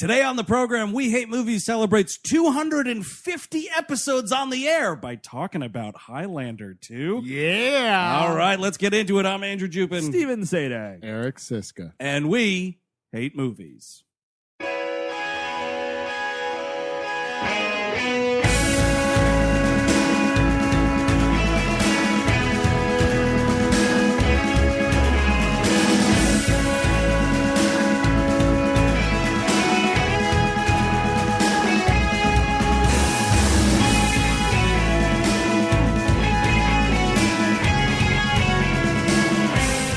Today on the program, We Hate Movies celebrates 250 episodes on the air by talking about Highlander II. Yeah. All right, let's get into it. I'm Andrew Jupin. Steven Sadak. Eric Siska. And we hate movies.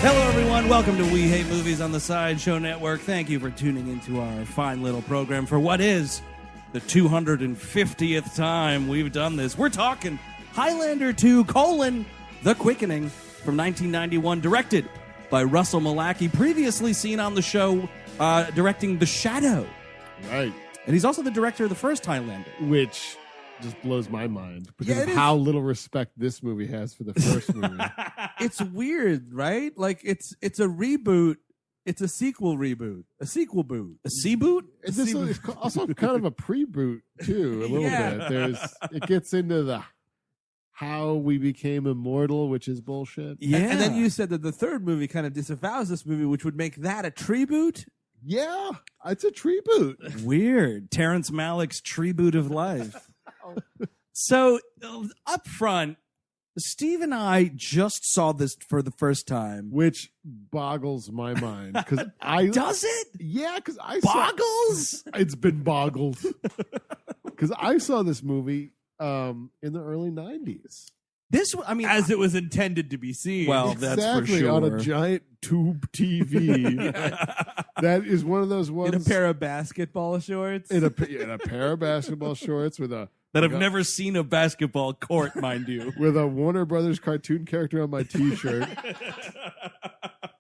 Hello, everyone. Welcome to We Hate Movies on the Sideshow Network. Thank you for tuning into our fine little program for what is the 250th time we've done this. We're talking Highlander II, The Quickening from 1991, directed by Russell Mulachy, previously seen on the show directing The Shadow. Right. And he's also the director of the first Highlander. Which just blows my mind because Yeah, of it how little respect this movie has for the first movie. It's weird, right? Like it's a reboot. It's a sequel reboot. A sequel boot. A C-boot? It's also kind of a pre-boot too, a little bit. It gets into the how we became immortal, which is bullshit. Yeah. And then you said that the third movie kind of disavows this movie, which would make that a tree boot. Yeah, it's a tree boot. Weird. Terrence Malick's tree boot of life. So, up front, Steve and I just saw this for the first time. Which boggles my mind. Because Does it? Yeah, because Boggles? It's been boggled. Because I saw this movie in the early 90s. As it was intended to be seen. Well, that's for Exactly, sure. on a giant tube TV. That is one of those ones. in a pair of basketball shorts. in a pair of basketball shorts with a That I've never seen a basketball court, mind you. with a Warner Brothers cartoon character on my T-shirt.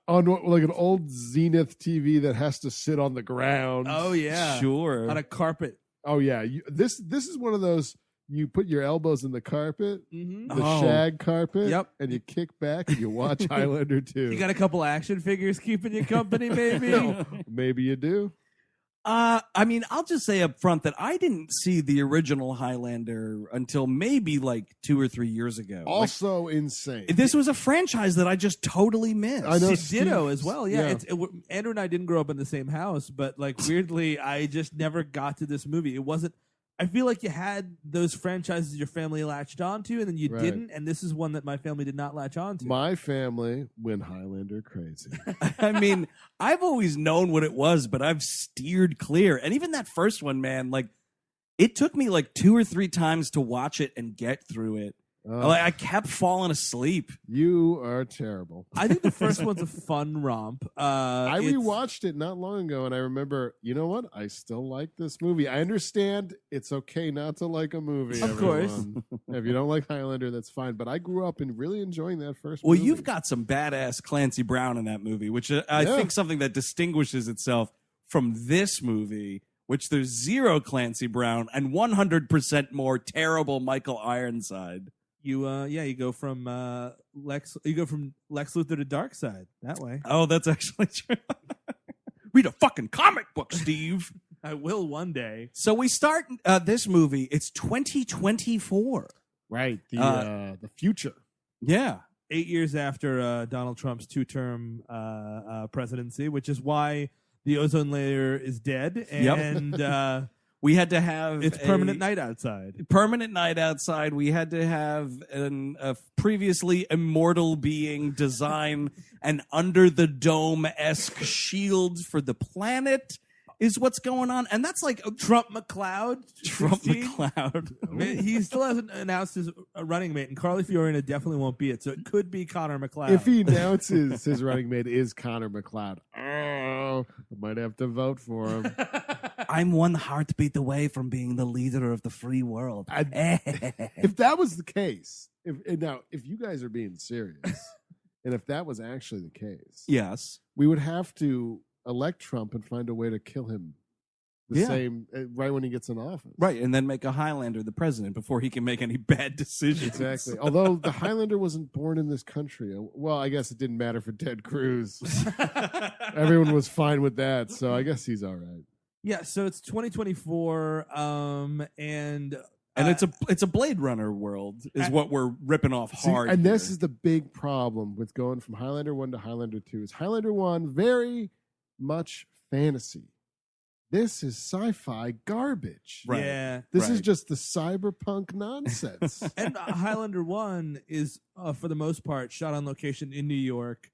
On like an old Zenith TV that has to sit on the ground. Oh yeah, Sure. on a carpet. Oh yeah, this is one of those. You put your elbows in the carpet, Mm-hmm. the Oh. shag carpet, Yep. and you kick back and you watch Highlander 2. You got a couple action figures keeping you company, maybe. Maybe you do. I'll just say up front that I didn't see the original Highlander until maybe like 2 or 3 years ago. Also insane. This was a franchise that I just totally missed. I know. Ditto as well. Yeah, Yeah. Andrew and I didn't grow up in the same house, but like weirdly, I just never got to this movie. It wasn't. I feel like you had those franchises your family latched onto, and then you Right. didn't. And this is one that my family did not latch onto. My family went Highlander crazy. I mean, I've always known what it was, but I've steered clear. And even that first one, man, like it took me like 2 or 3 times to watch it and get through it. Like, I kept falling asleep. You are terrible. I think the first one's a fun romp. I it's- rewatched it not long ago, and I remember, you know what? I still like this movie. I understand it's okay not to like a movie. Of course. everyone. If you don't like Highlander, that's fine. But I grew up in really enjoying that first Well, movie. you've got some badass Clancy Brown in that movie, which I think something that distinguishes itself from this movie, which there's 0 Clancy Brown and 100% more terrible Michael Ironside. You go from Lex Luthor to Darkseid that way. Oh, that's actually true. Read a fucking comic book, Steve. I will one day. So we start this movie. It's 2024. right. The future. Yeah. 8 years after Donald Trump's 2-term presidency, which is why the ozone layer is dead, and We had to have it's permanent night outside. Permanent night outside. We had to have a previously immortal being design an under the dome-esque shield for the planet. Is what's going on, and that's like Trump McLeod. Trump 16? McLeod. He still hasn't announced his running mate, and Carly Fiorina definitely won't be it. So it could be Connor McLeod. If he announces his running mate is Connor McLeod, I might have to vote for him. I'm one heartbeat away from being the leader of the free world. If that was the case, if you guys are being serious, and if that was actually the case, Yes. we would have to elect Trump and find a way to kill him same right when he gets in office. Right, and then make a Highlander the president before he can make any bad decisions. Exactly. Although the Highlander wasn't born in this country. Well, I guess it didn't matter for Ted Cruz. Everyone was fine with that, so I guess he's all right. Yeah, so it's 2024, and it's a Blade Runner world is what we're ripping off hard. And this here. is the big problem with going from Highlander 1 to Highlander 2 is Highlander 1 very much fantasy. This is sci-fi garbage. Right. yeah. This is Right. just the cyberpunk nonsense. And Highlander 1 is, for the most part, shot on location in New York.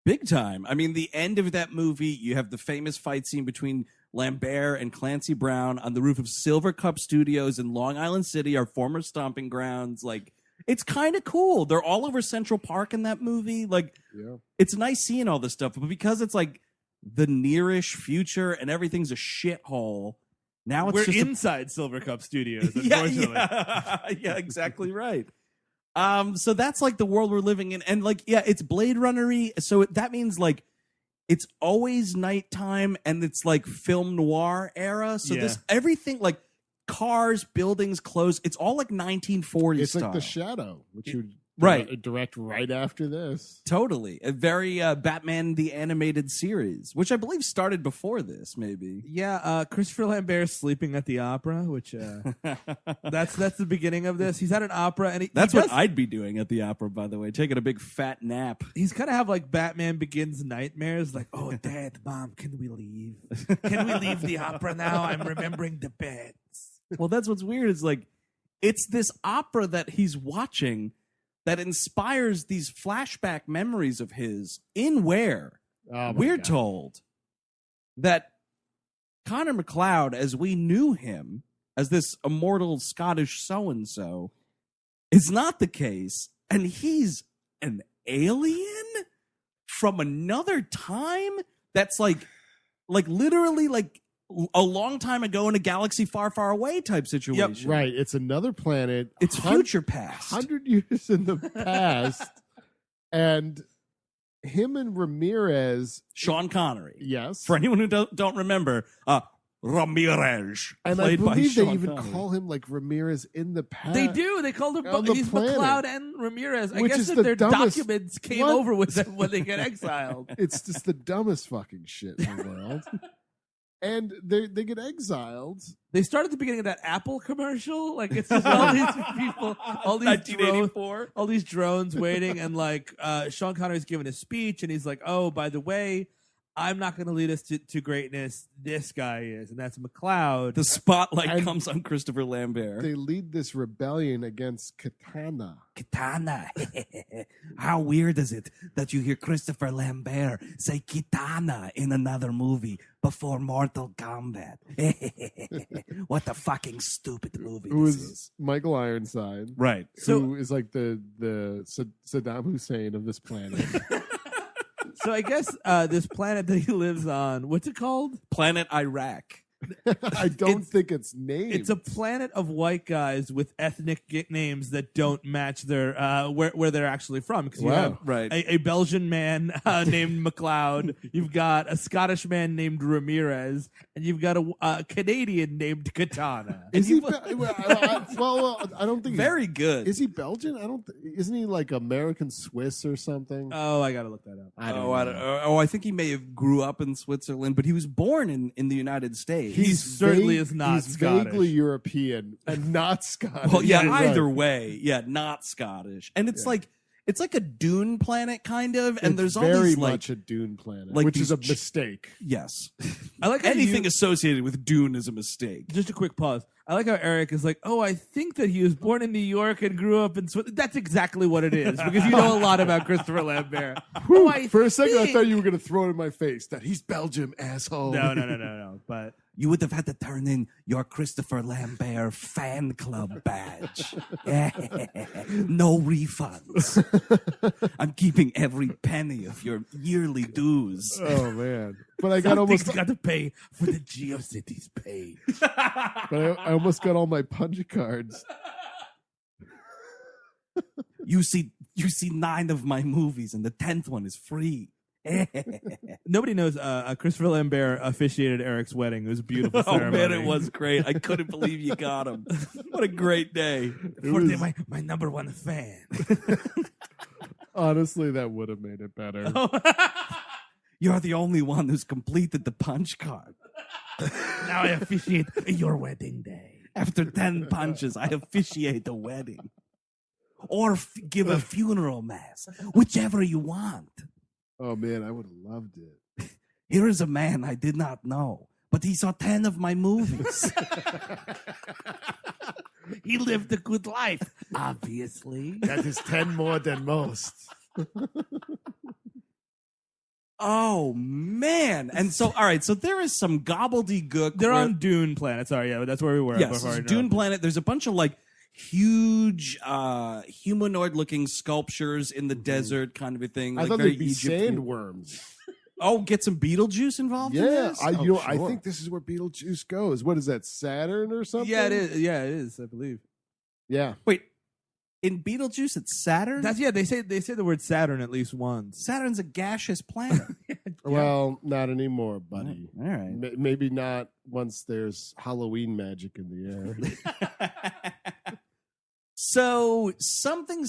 Big time. I mean, the end of that movie, you have the famous fight scene between Lambert and Clancy Brown on the roof of Silver Cup Studios in Long Island City, our former stomping grounds. Like, it's kind of cool. They're all over Central Park in that movie. Like, Yeah. it's nice seeing all this stuff, but because it's like the nearish future and everything's a shithole, now it's We're just inside Silver Cup Studios, yeah, unfortunately. yeah, exactly right. So that's like the world we're living in, and like, yeah, it's Blade Runner-y. So that means like it's always nighttime, and it's like film noir era. So this everything like cars, buildings, clothes. It's all like 1940s It's style. like The Shadow, which you Right. direct right after this. Totally, a very Batman the Animated Series, which I believe started before this, maybe. Yeah, Christopher Lambert sleeping at the opera, which that's the beginning of this. He's at an opera, and That's what I'd be doing at the opera, by the way, taking a big fat nap. He's kind of have like Batman Begins nightmares, like, oh, Dad, Mom, can we leave? Can we leave the opera now? I'm remembering the beds. Well, that's what's weird is like it's this opera that he's watching that inspires these flashback memories of his in where Oh, my we're God. told that Connor McLeod, as we knew him as this immortal Scottish so-and-so, is not the case, and he's an alien from another time that's like literally like a long time ago in a galaxy far, far away type situation. Right. It's another planet. It's future past. 100 years in the past. And him and Ramirez. Sean Connery. Yes. For anyone who don't remember, Ramirez. And I played by believe they Sean even Connery. call him like Ramirez in the past. They do. They called him On the he's planet. McLeod and Ramirez. I Which guess is that the their dumbest- documents came What? over with them when they get exiled. It's just the dumbest fucking shit in the world. And they get exiled. They start at the beginning of that Apple commercial. Like, it's just all these people, all these drones, 1984. all these drones waiting, and like Sean Connery's giving a speech, and he's like, "Oh, by the way, I'm not going to lead us to greatness. This guy is," and that's McLeod. The spotlight And- comes on Christopher Lambert. They lead this rebellion against Katana. Kitana. How weird is it that you hear Christopher Lambert say Kitana in another movie before Mortal Kombat? What a fucking stupid movie Who this is is. Michael Ironside. Right. Who is like the Saddam Hussein of this planet. So I guess this planet that he lives on, what's it called? Planet Iraq. I don't think it's named. It's a planet of white guys with ethnic names that don't match their where they're actually from. Because you Wow. have Right. a Belgian man named McLeod, you've got a Scottish man named Ramirez, and you've got a Canadian named Katana. Is And he? you- Well, I don't think. Very good. Is he Belgian? I don't. Isn't he like American Swiss or something? Oh, I gotta look that up. I don't Oh, know. I think he may have grew up in Switzerland, but he was born in the United States. He certainly is not He's Scottish. vaguely European and not Scottish. Well, yeah, You're right. either way, yeah, not Scottish, and it's like a dune planet kind of, and It's there's all very these like much a Dune planet, like which is a these mistake. yes, I like how anything you- associated with Dune is a mistake. Just a quick pause. I like how Eric is like, "Oh, I think that he was born in New York and grew up in Switzerland." That's exactly what it is because you know a lot about Christopher Lambert. Whew, Oh, I for a second, I think- thought you were going to throw it in my face that he's Belgium, asshole. No. But You would have had to turn in your Christopher Lambert fan club badge. No refunds. I'm keeping every penny of your yearly dues. Oh man! But I got almost. got to pay for the GeoCities page. But I almost got all my punch cards. You see 9 of my movies, and the 10th one is free. Nobody knows. Christopher Lambert officiated Eric's wedding. It was a beautiful Oh ceremony. man, it was great. I couldn't believe you got him. What a great day. For my number one fan. Honestly, that would have made it better. You're the only one who's completed the punch card. Now I officiate your wedding day. After 10 punches, I officiate the wedding. Or give a funeral mass, whichever you want. Oh, man, I would have loved it. Here is a man I did not know, but he saw 10 of my movies. He lived a good life, obviously. That is 10 more than most. Oh, man. And so, all right, so there is some gobbledygook. They're on Dune planet. Sorry, yeah, that's where we were. Yes, before I Dune know. Planet. There's a bunch of like huge humanoid-looking sculptures in the desert kind of a thing. I like thought very they'd be Egyptian. sandworms. Oh, get some Beetlejuice involved in Yeah, this? I Sure. think this is where Beetlejuice goes. What is that, Saturn or something? Yeah, it is. Yeah, it is. I believe. Yeah. Wait, in Beetlejuice, it's Saturn? That's They say the word Saturn at least once. Saturn's a gaseous planet. Well, not anymore, buddy. All right. Maybe not once there's Halloween magic in the air. So something.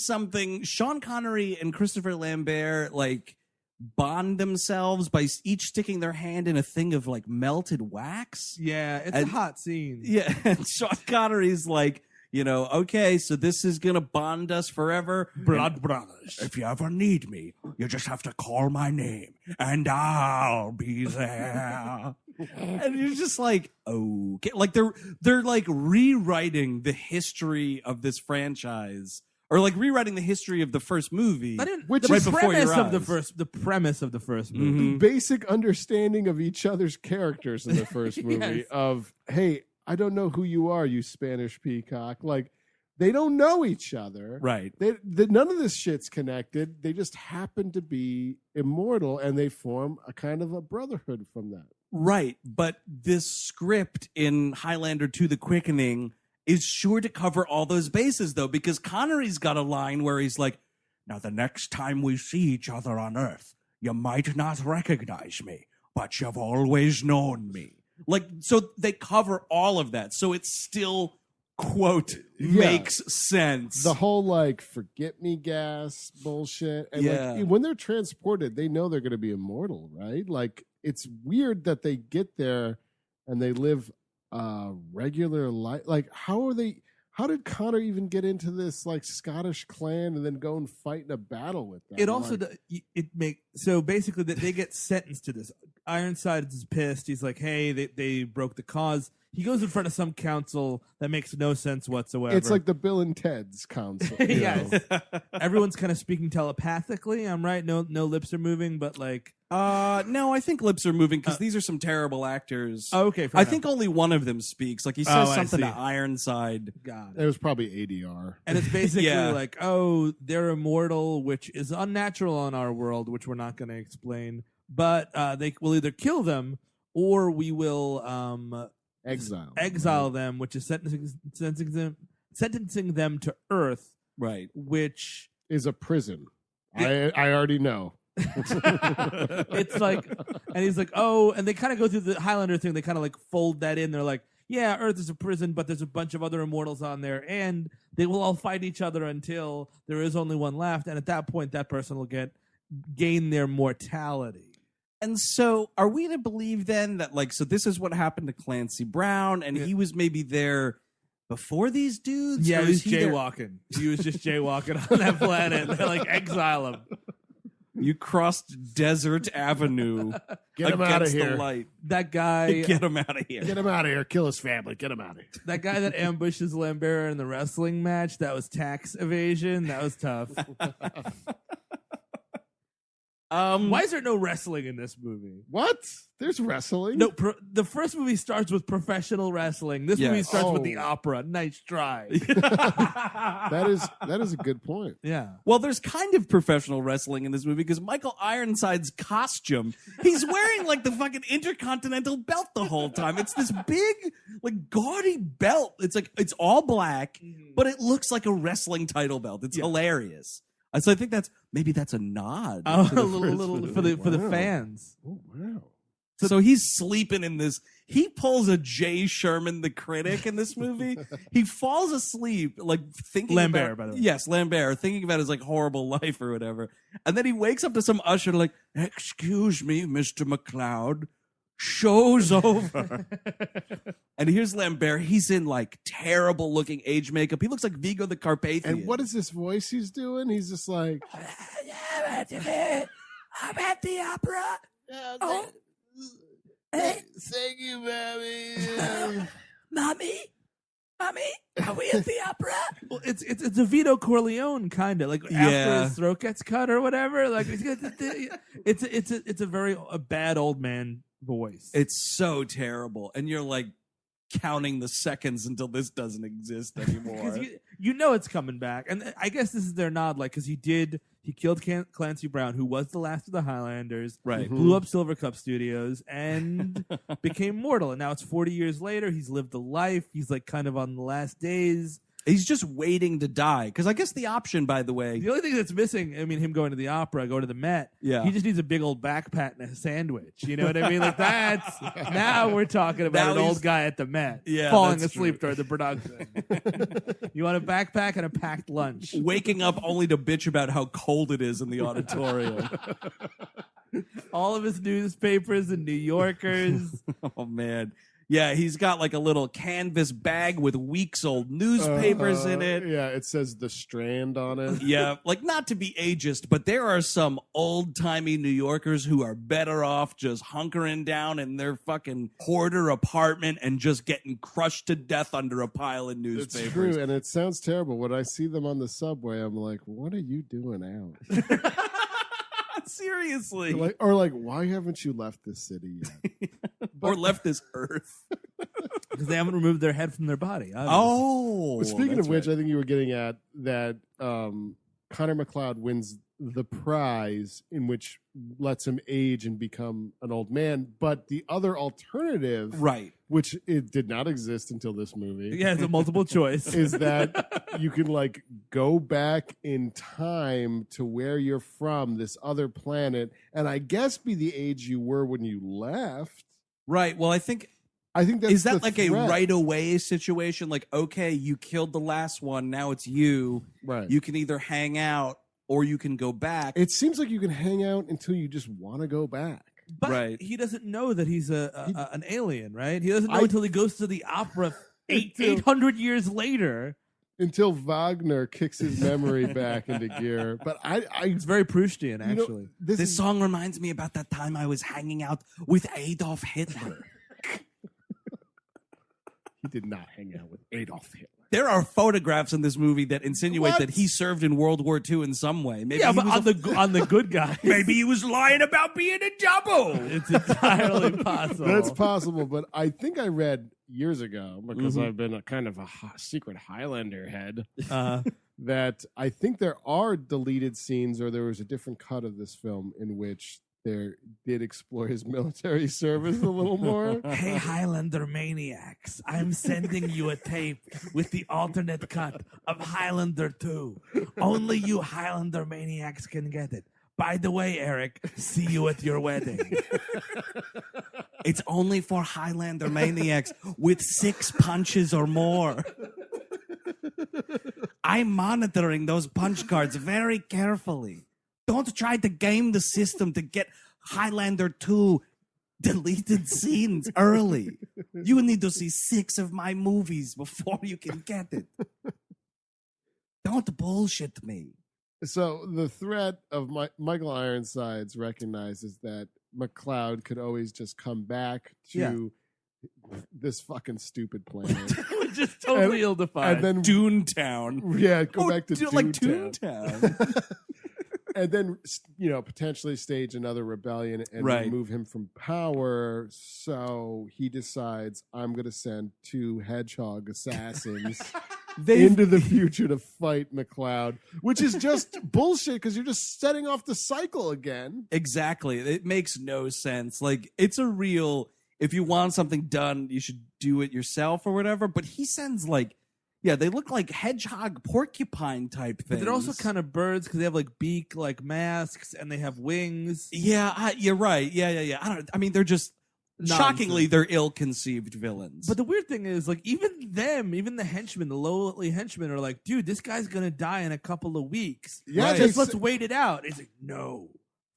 Sean Connery and Christopher Lambert like bond themselves by each sticking their hand in a thing of like melted wax. Yeah, it's And- a hot scene. Yeah, and Sean Connery's like, okay, so this is gonna bond us forever. Blood brothers. If you ever need me, you just have to call my name, and I'll be there. And you're just like, okay, like they're like rewriting the history of this franchise, or like rewriting the history of the first movie. Which the is premise before your of the eyes. premise of the first movie. Mhm. Basic understanding of each other's characters in the first movie Yes. of, hey, I don't know who you are, you Spanish peacock. Like, they don't know each other. Right. None of this shit's connected. They just happen to be immortal, and they form a kind of a brotherhood from that. Right, but this script in Highlander 2: The Quickening is sure to cover all those bases, though, because Connery's got a line where he's like, now the next time we see each other on Earth, you might not recognize me, but you've always known me. Like, so they cover all of that, so it still, quote, Yeah. makes sense. The whole, like, forget me gas bullshit. And, Yeah. like, when they're transported, they know they're going to be immortal, right? Like, it's weird that they get there and they live regular life. Like, how did Connor even get into this like Scottish clan and then go and fight in a battle with them? It also like, so basically that they get sentenced to this. Ironside is pissed. He's like, "Hey, they broke the cause." He goes in front of some council that makes no sense whatsoever. it's like the Bill and Ted's council. you Yes. know? Everyone's kind of speaking telepathically. I'm right. No lips are moving, but like, no, I think lips are moving because these are some terrible actors. okay. I think only one of them speaks. Like he says Oh, I something to see. Ironside. God. It was probably ADR. And it's basically Yeah. like, oh, they're immortal, which is unnatural in our world, which we're not going to explain. But they will either kill them or we will exile them, which is sentencing them to Earth, Right. which Is a prison. I already know. it's like, and he's like, oh, and they kind of go through the Highlander thing. They kind of like fold that in. They're like, yeah, Earth is a prison, but there's a bunch of other immortals on there, and they will all fight each other until there is only one left. And at that point, that person will gain their mortality. And so, are we to believe then that, like, so this is what happened to Clancy Brown, and he was maybe there before these dudes? Yeah, or he is was there- jaywalking. He was just jaywalking on that planet. They like exile him. You crossed Desert Avenue Get him out of against the here. light. That guy, Get him out of here. Get him out of here. Kill his family. Get him out of here. that guy that ambushes Lambert in the wrestling match. That was tax evasion. That was tough. Why is there no wrestling in this movie? What? There's wrestling? No, the first movie starts with professional wrestling. This movie Yes. starts with the Oh. opera. Nice try. That is a good point. Yeah. Well, there's kind of professional wrestling in this movie because Michael Ironside's costume, he's wearing like the fucking Intercontinental belt the whole time. It's this big, like gaudy belt. It's like, it's all black, but it looks like a wrestling title belt. It's hilarious. And so I think maybe that's a nod. Oh, to the a little first for the Wow. fans. Oh, wow. So he's sleeping in this. He pulls a Jay Sherman the critic in this movie. He falls asleep, like thinking Lambert, about, by the way. Yes, Lambert, thinking about his like horrible life or whatever. And then he wakes up to some usher like, "Excuse me, Mr. McLeod. Show's over. And here's Lambert. He's in like terrible looking age makeup. He looks like Vigo the Carpathian. And what is this voice he's doing? He's just like, I'm at the opera. Oh. thank you, Mommy. Mommy, are we at the opera? Well, it's a Vito Corleone kind of like after his throat gets cut or whatever. Like it's a very bad old man voice. It's so terrible, and you're like counting the seconds until this doesn't exist anymore. Because you know it's coming back, and I guess this is their nod, like because he killed Clancy Brown, who was the last of the Highlanders, Right. blew up Silver Cup Studios, and became mortal. And now it's 40 years later. He's lived a life. He's like kind of on the last days. He's just waiting to die. Because I guess the option, by the way, The only thing that's missing, I mean, him going to the opera, going to the Met, Yeah. he just needs a big old backpack and a sandwich. You know what I mean? Like that's now we're talking about Now an old he's- guy at the Met, Yeah, falling that's asleep true. during the production. You want a backpack and a packed lunch. waking up only to bitch about how cold it is in the auditorium. All of his newspapers and New Yorkers. Oh, man. Yeah, he's got like a little canvas bag with weeks old newspapers in it. Yeah, it says The Strand on it. Yeah, like not to be ageist, but there are some old-timey New Yorkers who are better off just hunkering down in their fucking hoarder apartment and just getting crushed to death under a pile of It's newspapers. true, and it sounds terrible. When I see them on the subway, I'm like, what are you doing out? Seriously. Like, why haven't you left this city yet? Or left this earth. Because they haven't removed their head from their body. obviously. Oh. Well, speaking that's of which, right. I think you were getting at that Connor McLeod wins the prize, in which lets him age and become an old man. But the other alternative, Right. which it did not exist until this movie, Yeah, it's a multiple choice. is that you can like go back in time to where you're from, this other planet, and I guess be the age you were when you left. Right. Well, I think That's is that the like threat. a right away situation? Like, okay, you killed the last one, now it's you. Right. You can either hang out or you can go back. It seems like you can hang out until you just want to go back. But Right. he doesn't know that he's an alien, right? He doesn't know until he goes to the opera 800 years later. Until Wagner kicks his memory back into gear. But I It's very Proustian, you know, actually. This is, song reminds me about that time I was hanging out with Adolf Hitler. he did not hang out with Adolf Hitler. There are photographs in this movie that insinuate What? that he served in World War II in some way. Maybe Yeah, he but was on the good guy, maybe he was lying about being a double. it's entirely possible. That's possible, but I think I read years ago, because Mhm. I've been a kind of a secret Highlander head, Uh, that I think there are deleted scenes, or there was a different cut of this film in which there did explore his military service a little more. Hey, Highlander maniacs, I'm sending you a tape with the alternate cut of Highlander 2. Only you Highlander maniacs can get it. By the way, Eric, see you at your wedding. It's only for Highlander maniacs with 6 punches or more. I'm monitoring those punch cards very carefully. Don't try to game the system to get Highlander 2 deleted scenes early. You need to see 6 of my movies before you can get it. Don't bullshit me. So the threat of Michael Ironsides recognizes that McLeod could always just come back to this fucking stupid planet. Which is totally ill-defined. And then Toontown. yeah, go back to like Toontown. Toontown. And then, potentially stage another rebellion and Right. remove him from power. So he decides, I'm going to send 2 hedgehog assassins into the future to fight McLeod, which is just bullshit because you're just setting off the cycle again. Exactly. It makes no sense. Like, it's a real, if you want something done, you should do it yourself or whatever. But he sends they look like hedgehog porcupine type things. But they're also kind of birds because they have like beak, like masks, and they have wings. Yeah, you're right. Yeah. They're just shockingly, they're ill-conceived villains. But the weird thing is, like, even the henchmen, the lowly henchmen, are like, dude, this guy's gonna die in a couple of weeks. Yeah, Just let's wait it out. He's like, no,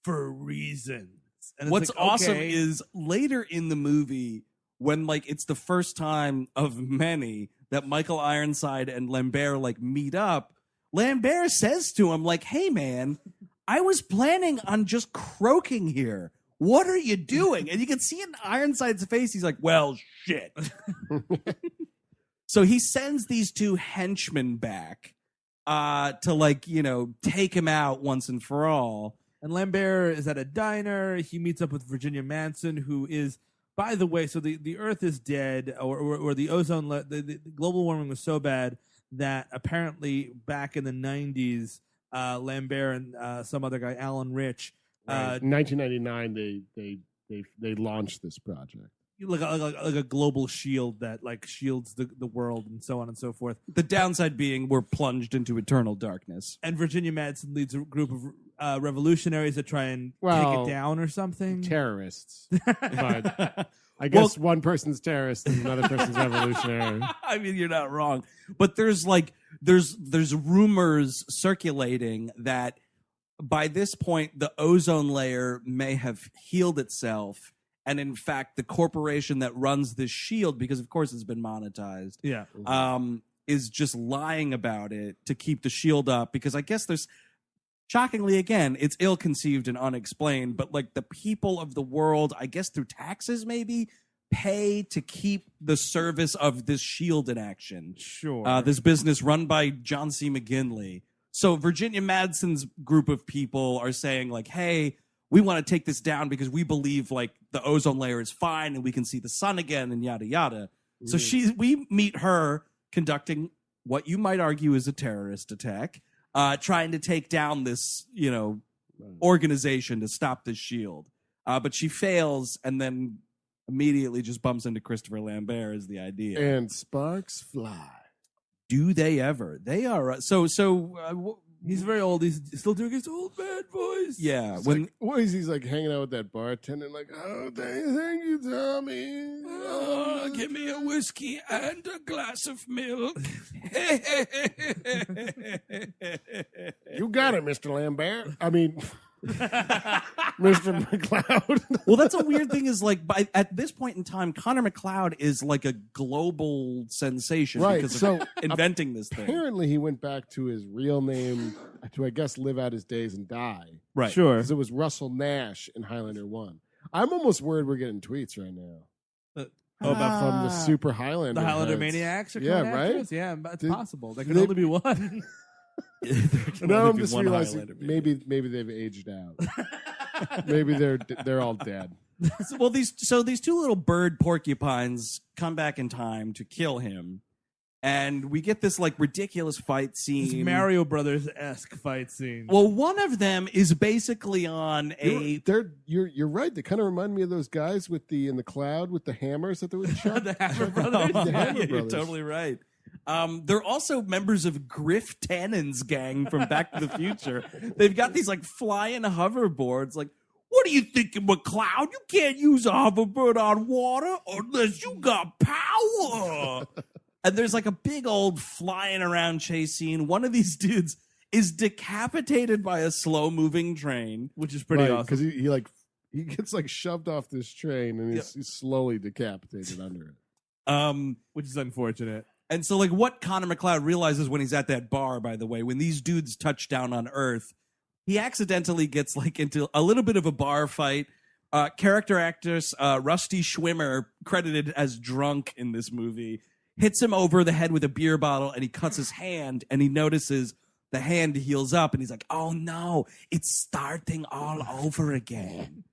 for reasons. And it's What's like, awesome okay. is later in the movie, when like it's the first time of many that Michael Ironside and Lambert like meet up, Lambert says to him like, "Hey man, I was planning on just croaking here. What are you doing?" And you can see in Ironside's face, he's like, "Well, shit." So he sends these two henchmen back to like, take him out once and for all. And Lambert is at a diner. He meets up with Virginia Madsen, who is, by the way, so the Earth is dead, or the ozone, the global warming was so bad that apparently back in the 90s, Lambert and some other guy, Allan Rich, Right. 1999, they launched this project. like a global shield that like shields the world and so on and so forth. The downside being we're plunged into eternal darkness. And Virginia Madsen leads a group of revolutionaries that try and take Well, it down or something. Terrorists. But I guess one person's terrorist and another person's revolutionary. I mean, you're not wrong. But there's rumors circulating that by this point the ozone layer may have healed itself, and in fact the corporation that runs this shield, because of course it's been monetized, Yeah. is just lying about it to keep the shield up, because I guess there's, shockingly again, it's ill-conceived and unexplained, but like the people of the world, I guess through taxes maybe, pay to keep the service of this shield in action. Sure. This business run by John C. McGinley. So Virginia Madsen's group of people are saying like, hey, we want to take this down because we believe like the ozone layer is fine and we can see the sun again and yada yada. So we meet her conducting what you might argue is a terrorist attack, trying to take down this, organization to stop this shield. But she fails and then immediately just bumps into Christopher Lambert is the idea. And sparks fly. Do they ever? They are. He's very old. He's still doing his old man voice. Yeah. It's like, what is he's like hanging out with that bartender like, oh, thank you, Tommy. Oh, Give me a whiskey and a glass of milk. you got it, Mr. Lambert. I mean, Mr. McLeod. Well, that's a weird thing is like at this point in time, Connor McLeod is like a global sensation Right, because so of inventing this thing. Apparently, he went back to his real name to, I guess, live out his days and die. Right. Sure. Because it was Russell Nash in Highlander 1. I'm almost worried we're getting tweets right now. About From the super Highlander. the Highlander heads. Maniacs? Or Yeah, coming right? after us? Yeah, it's possible. There can they- only be one. There can Now only I'm be just one realizing Highlander, maybe. maybe they've aged out. Maybe they're all dead. Well, these two little bird porcupines come back in time to kill him, and we get this like ridiculous fight scene. It's Mario Brothers-esque fight scene. Well, one of them is basically on You're right. They kind of remind me of those guys in the cloud with the hammers that they would chuck. The Hammer Brothers. The Hammer You're Brothers. totally right. They're also members of Griff Tannen's gang from Back to the Future. They've got these like flying hoverboards. Like, what are you thinking, McLeod? You can't use a hoverboard on water unless you got power. And there's like a big old flying around chase scene. One of these dudes is decapitated by a slow moving train, Which is pretty awesome. Because he gets like shoved off this train and he's slowly decapitated under it. Which is unfortunate. And so, like, what Connor McLeod realizes when he's at that bar, by the way, when these dudes touch down on Earth, he accidentally gets, like, into a little bit of a bar fight. Character actress Rusty Schwimmer, credited as drunk in this movie, hits him over the head with a beer bottle, and he cuts his hand, and he notices the hand heals up, and he's like, oh, no, it's starting all over again.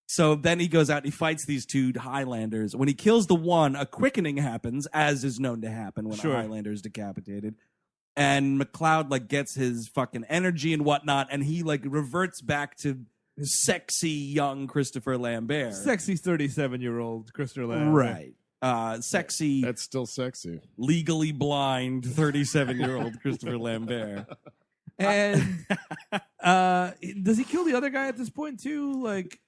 So then he goes out and he fights these two Highlanders. When he kills the one, a quickening happens, as is known to happen when a Highlander is decapitated. And McLeod like gets his fucking energy and whatnot, and he like reverts back to sexy young Christopher Lambert. Sexy 37-year-old Christopher Lambert. Right. Sexy, That's still sexy. legally blind 37-year-old Christopher Lambert. And does he kill the other guy at this point too? Like,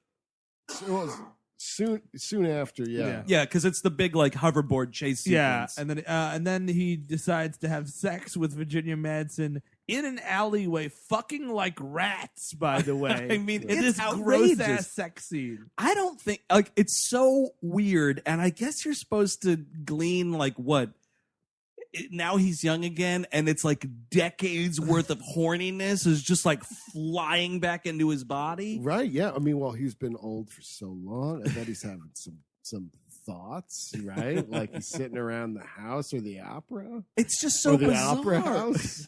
Well, soon after, yeah. Yeah, because it's the big like hoverboard chase yeah, sequence. and then he decides to have sex with Virginia Madsen in an alleyway, fucking like rats, by the way. I mean, in it's this outrageous. gross-ass sex scene. I don't think like it's so weird, and I guess you're supposed to glean like what. Now he's young again, and it's like decades worth of horniness is just like flying back into his body. Right? Yeah. I mean, well, he's been old for so long. I bet he's having some thoughts, right? Like he's sitting around the house or the opera. It's just so or the bizarre. opera house.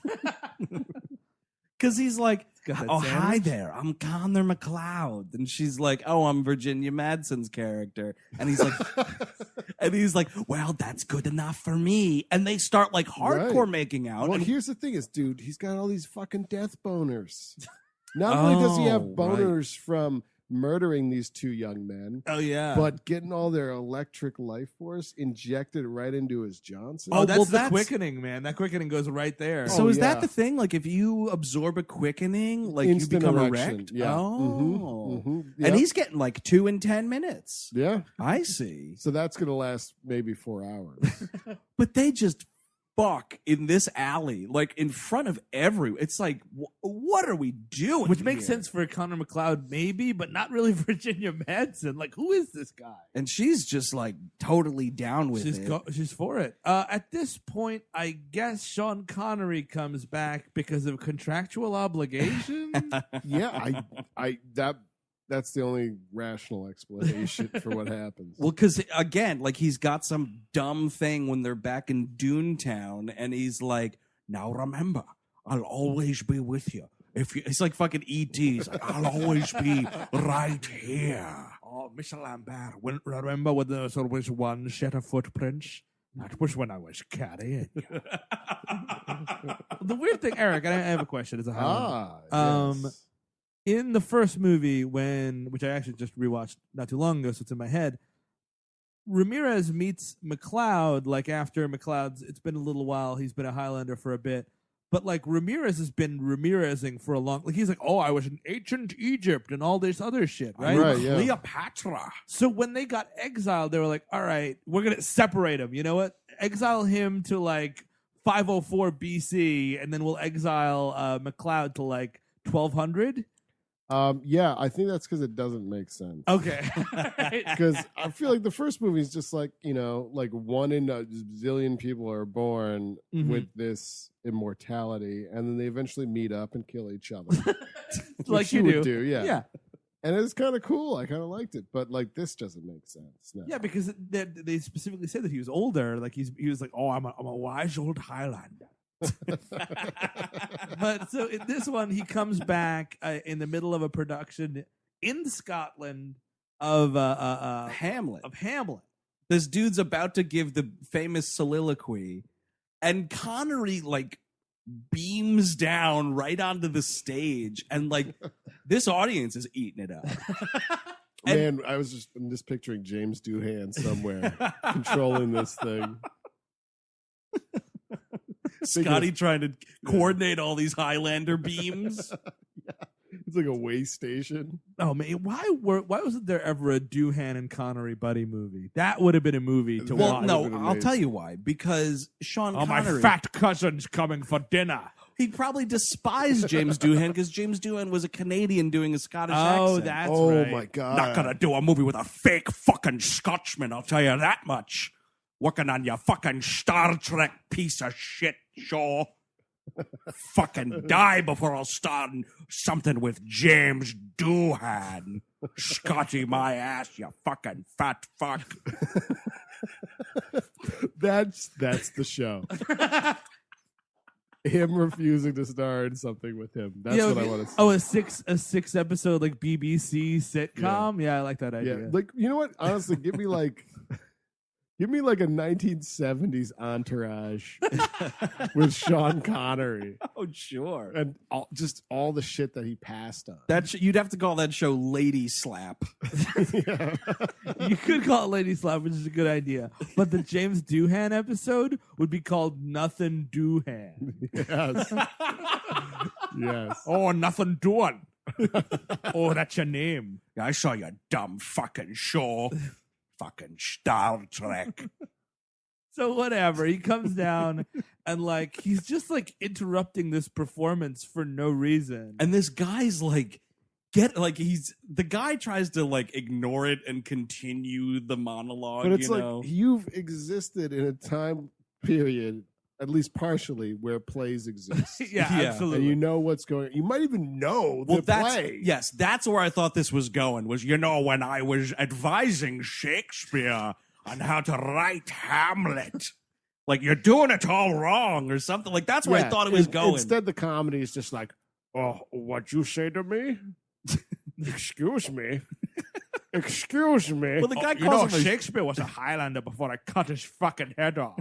Because he's like, Got that oh, hi sandwich? there, I'm Connor McLeod. And she's like, oh, I'm Virginia Madsen's character. And he's like, well, that's good enough for me. And they start like hardcore Right. making out. Well, and here's the thing is, dude, he's got all these fucking death boners. Not only does he have Oh, right. boners from murdering these two young men, Oh, yeah. but getting all their electric life force injected right into his Johnson. Oh, that's well, the that's- quickening, man. That quickening goes right there. so Oh, is that yeah. the thing? Like if you absorb a quickening, like Instant you become erection. erect? Yeah. Oh. Mhm. And Yep. he's getting like 2 in 10 minutes. Yeah. I see. So that's going to last maybe 4 hours. But they just fuck in this alley, like in front of everyone. It's like, what are we doing? Which makes here? sense for Connor McLeod, maybe, but not really Virginia Madsen. Like, who is this guy? And she's just like totally down with it. She's for it. At this point, I guess Sean Connery comes back because of contractual obligation. Yeah, that's the only rational explanation for what happens. Well, because again, like he's got some dumb thing when they're back in Town, and he's like, "Now remember, I'll always be with you. If you," it's like fucking E.T.'s. Like, I'll always be right here. Oh, Mr. Lambert, remember when there was always one set of footprints? That was when I was carrying you. The weird thing, Eric, I have a question. As a Highlander. Yes. In the first movie, which I actually just rewatched not too long ago, so it's in my head, Ramirez meets McLeod, like after McLeod's, it's been a little while, he's been a Highlander for a bit, but like Ramirez has been Ramirezing for a long, like he's like, oh, I was in ancient Egypt and all this other shit, right? Right, yeah. Cleopatra. So when they got exiled, they were like, all right, we're going to separate him. You know what? Exile him to like 504 BC, and then we'll exile McLeod to like 1200. Yeah, I think that's because it doesn't make sense. Okay. Because I feel like the first movie is just like, like 1 in a zillion people are born Mhm. with this immortality, and then they eventually meet up and kill each other. Like Which you would do. yeah. Yeah. And it's kind of cool. I kind of liked it, but like this doesn't make sense. No. Yeah, because they specifically said that he was older. Like he was like, oh, I'm a wise old Highlander. But so in this one, he comes back in the middle of a production in Scotland of Hamlet. Hamlet. This dude's about to give the famous soliloquy, and Connery like beams down right onto the stage, and like this audience is eating it up. Man, I'm just picturing James Doohan somewhere controlling this thing. Scotty trying to coordinate all these Highlander beams. It's like a way station. Oh man, why wasn't there ever a Doohan and Connery buddy movie? That would have been a movie to Well, watch. no, been I'll amazing. tell you why. Because Sean Oh, my Connery, fat cousin's coming for dinner. he probably despised James Doohan because James Doohan was a Canadian doing a Scottish Oh, accent. that's Oh right. my god! Not gonna do a movie with a fake fucking Scotsman, I'll tell you that much. Working on your fucking Star Trek piece of shit show. Fucking die before I'll start something with James Doohan. Scotty my ass, you fucking fat fuck. That's the show. Him refusing to star in something with him. That's Yeah, what I okay. want to see. Oh, a six episode like BBC sitcom. Yeah, I like that idea. Yeah, like you know what? Honestly, give me like a 1970s Entourage with Sean Connery Oh, sure. and all the shit that he passed on. You'd have to call that show Lady Slap. Yeah. You could call it Lady Slap, which is a good idea. But the James Doohan episode would be called Nothing Doohan. Yes. Yes. Oh, nothing doing. Oh, that's your name. I saw your dumb fucking show. Fucking Star Trek. So whatever, he comes down and like he's just like interrupting this performance for no reason. And this guy's like, the guy tries to like ignore it and continue the monologue. But it's you like know? you've existed in a time period, at least partially, where plays exist. Yeah, Yeah. absolutely. And you know what's going. You might even know the play. Yes, that's where I thought this was going. Was when I was advising Shakespeare on how to write Hamlet, like you're doing it all wrong or something. Like that's where I thought it was going. Instead, the comedy is just like, oh, what you say to me? Excuse me. Excuse me. Well, the guy calls him Shakespeare was a Highlander before I cut his fucking head off.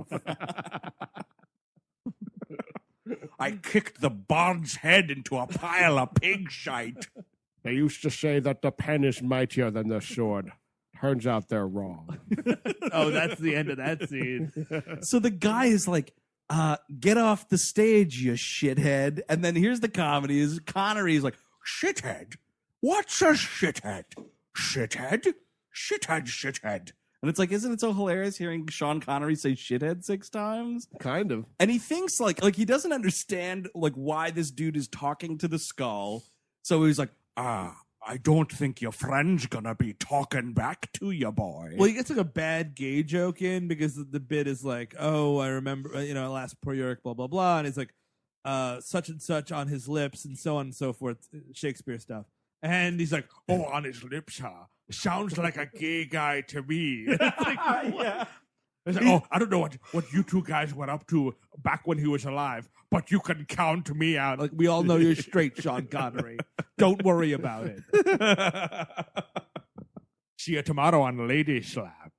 I kicked the bard's head into a pile of pig shite. They used to say that the pen is mightier than the sword. Turns out they're wrong. Oh, that's the end of that scene. So the guy is like, get off the stage, you shithead. And then here's the comedy is Connery is like, shithead? What's a shithead? Shithead? Shithead, shithead. And it's like, isn't it so hilarious hearing Sean Connery say shithead 6 times? Kind of. And he thinks like he doesn't understand like why this dude is talking to the skull. So he's like, I don't think your friend's gonna be talking back to you, boy. Well, he gets like a bad gay joke in because the bit is like, oh, I remember, last poor York, blah, blah, blah. And it's like, such and such on his lips and so on and so forth, Shakespeare stuff. And he's like, oh, on his lips, huh? Sounds like a gay guy to me. It's like, yeah. It's like, oh, I don't know what you two guys went up to back when he was alive, but you can count me out. Like, we all know you're straight, Sean Connery. Don't worry about it. See you tomorrow on Lady Slap.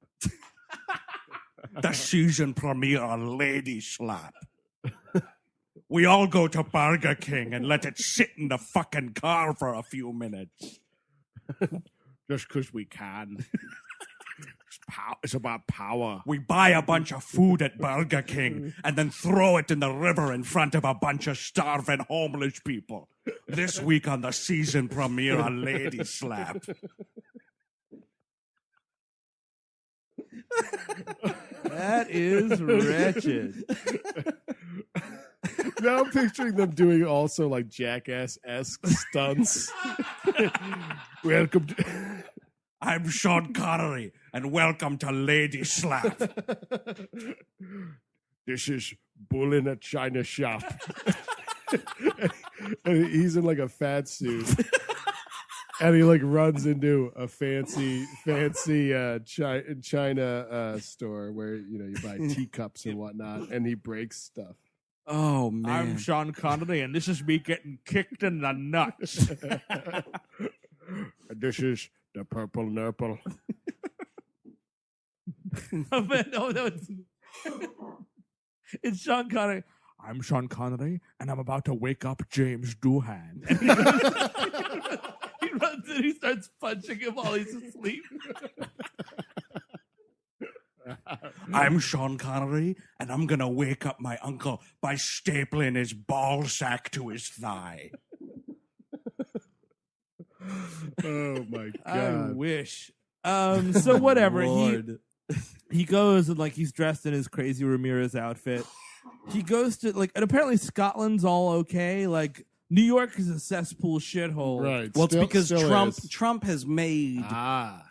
The season premiere on Lady Slap. We all go to Burger King and let it sit in the fucking car for a few minutes. Just because we can. It's about power. We buy a bunch of food at Burger King and then throw it in the river in front of a bunch of starving homeless people. This week on the season premiere on Lady Slap. That is wretched. Now I'm picturing them doing also like Jackass-esque stunts. Welcome to... I'm Sean Connery, and welcome to Lady Slap. This is Bull in a China shop. And he's in like a fat suit. And he like runs into a fancy China store where you buy teacups and whatnot, and he breaks stuff. Oh man! I'm Sean Connery, and this is me getting kicked in the nuts. This is the purple nurple. No, it's Sean Connery. I'm Sean Connery, and I'm about to wake up James Doohan. And he runs and he starts punching him while he's asleep. I'm Sean Connery, and I'm gonna wake up my uncle by stapling his ball sack to his thigh. Oh my god! I wish. So whatever. He goes and like he's dressed in his crazy Ramirez outfit. He goes to and apparently Scotland's all okay. Like New York is a cesspool shithole. Right. Well, it's because still Trump has made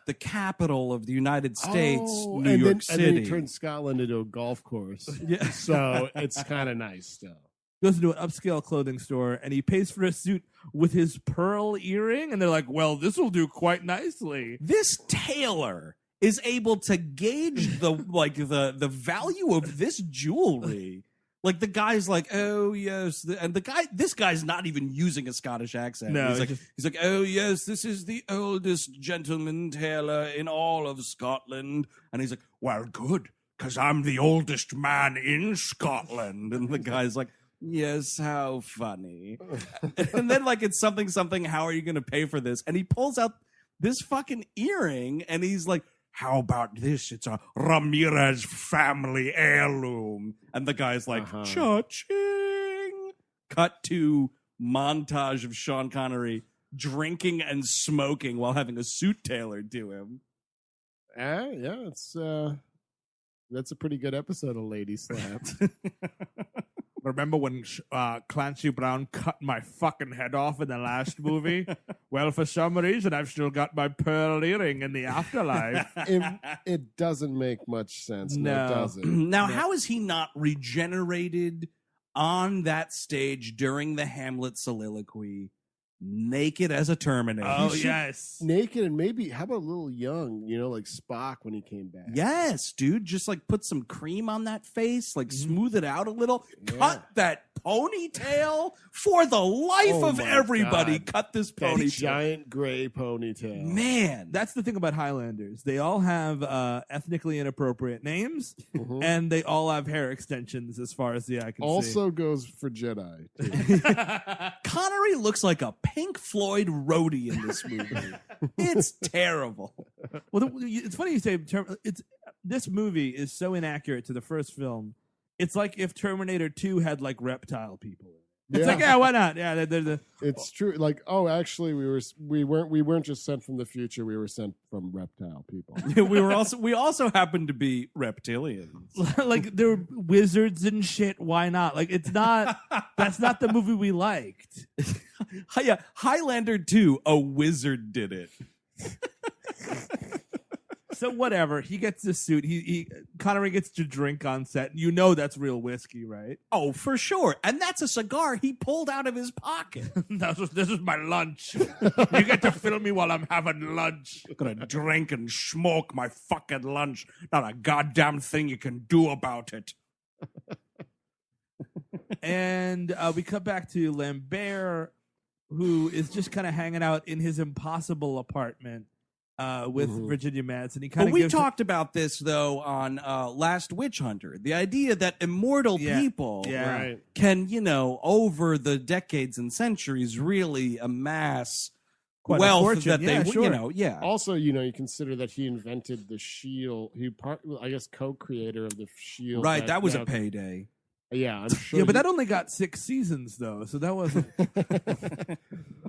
the capital of the United States, Oh, New and York then, City. And then he turned Scotland into a golf course. Yeah. So it's kind of nice still. Goes into an upscale clothing store and he pays for a suit with his pearl earring, and they're like, "Well, this will do quite nicely." This tailor is able to gauge the value of this jewelry. Like the guy's like, oh yes, and this guy's not even using a Scottish accent. No, he's like, oh yes, this is the oldest gentleman tailor in all of Scotland, and he's like, well, good, because I'm the oldest man in Scotland, and the guy's like, yes, how funny, and then it's something. How are you going to pay for this? And he pulls out this fucking earring, and he's like, how about this? It's a Ramirez family heirloom. And the guy's like, cha-ching. Cut to montage of Sean Connery drinking and smoking while having a suit tailored to him. Yeah, that's a pretty good episode of Lady Slap. remember when Clancy Brown cut my fucking head off in the last movie? Well, for some reason, I've still got my pearl earring in the afterlife. It doesn't make much sense. No. No, does it? Now, how is he not regenerated on that stage during the Hamlet soliloquy, naked as a Terminator? Oh, He should- yes. Naked and maybe, how about a little young, like Spock when he came back? Yes, dude. Just like put some cream on that face, like smooth it out a little. Yeah. Cut that ponytail for the life Oh of my everybody. God. Cut this That ponytail. giant gray ponytail. Man, That's the thing about Highlanders. They all have ethnically inappropriate names, Mhm. and they all have hair extensions as far as the eye can Also goes for Jedi. too. see. Connery looks like a Pink Floyd roadie in this movie. It's terrible. Well, it's funny you say this movie is so inaccurate to the first film. It's like if Terminator 2 had like reptile people. It's Yeah. like, yeah, why not? Yeah, they're It's true. Like, oh, actually, we weren't just sent from the future. We were sent from reptile people. we also happen to be reptilians. like they're wizards and shit. Why not? Like it's not. That's not the movie we liked. Yeah, Highlander 2, a wizard did it. So whatever. He gets this suit. He Connery gets to drink on set. You know that's real whiskey, right? Oh, for sure. And that's a cigar he pulled out of his pocket. This is my lunch. You get to film me while I'm having lunch. Gonna drink and smoke my fucking lunch. Not a goddamn thing you can do about it. And we cut back to Lambert, who is just kind of hanging out in his impossible apartment with Virginia Madsen. He kind But of we talked about this, though, on Last Witch Hunter. The idea that immortal people Right. can, over the decades and centuries, really amass Quite a wealth fortune. that Yeah, they, sure. Also, you consider that he invented the shield. I guess, co-creator of the shield. Right, that was a payday. Yeah, I'm sure. Yeah, but that only got 6 seasons though, so that wasn't.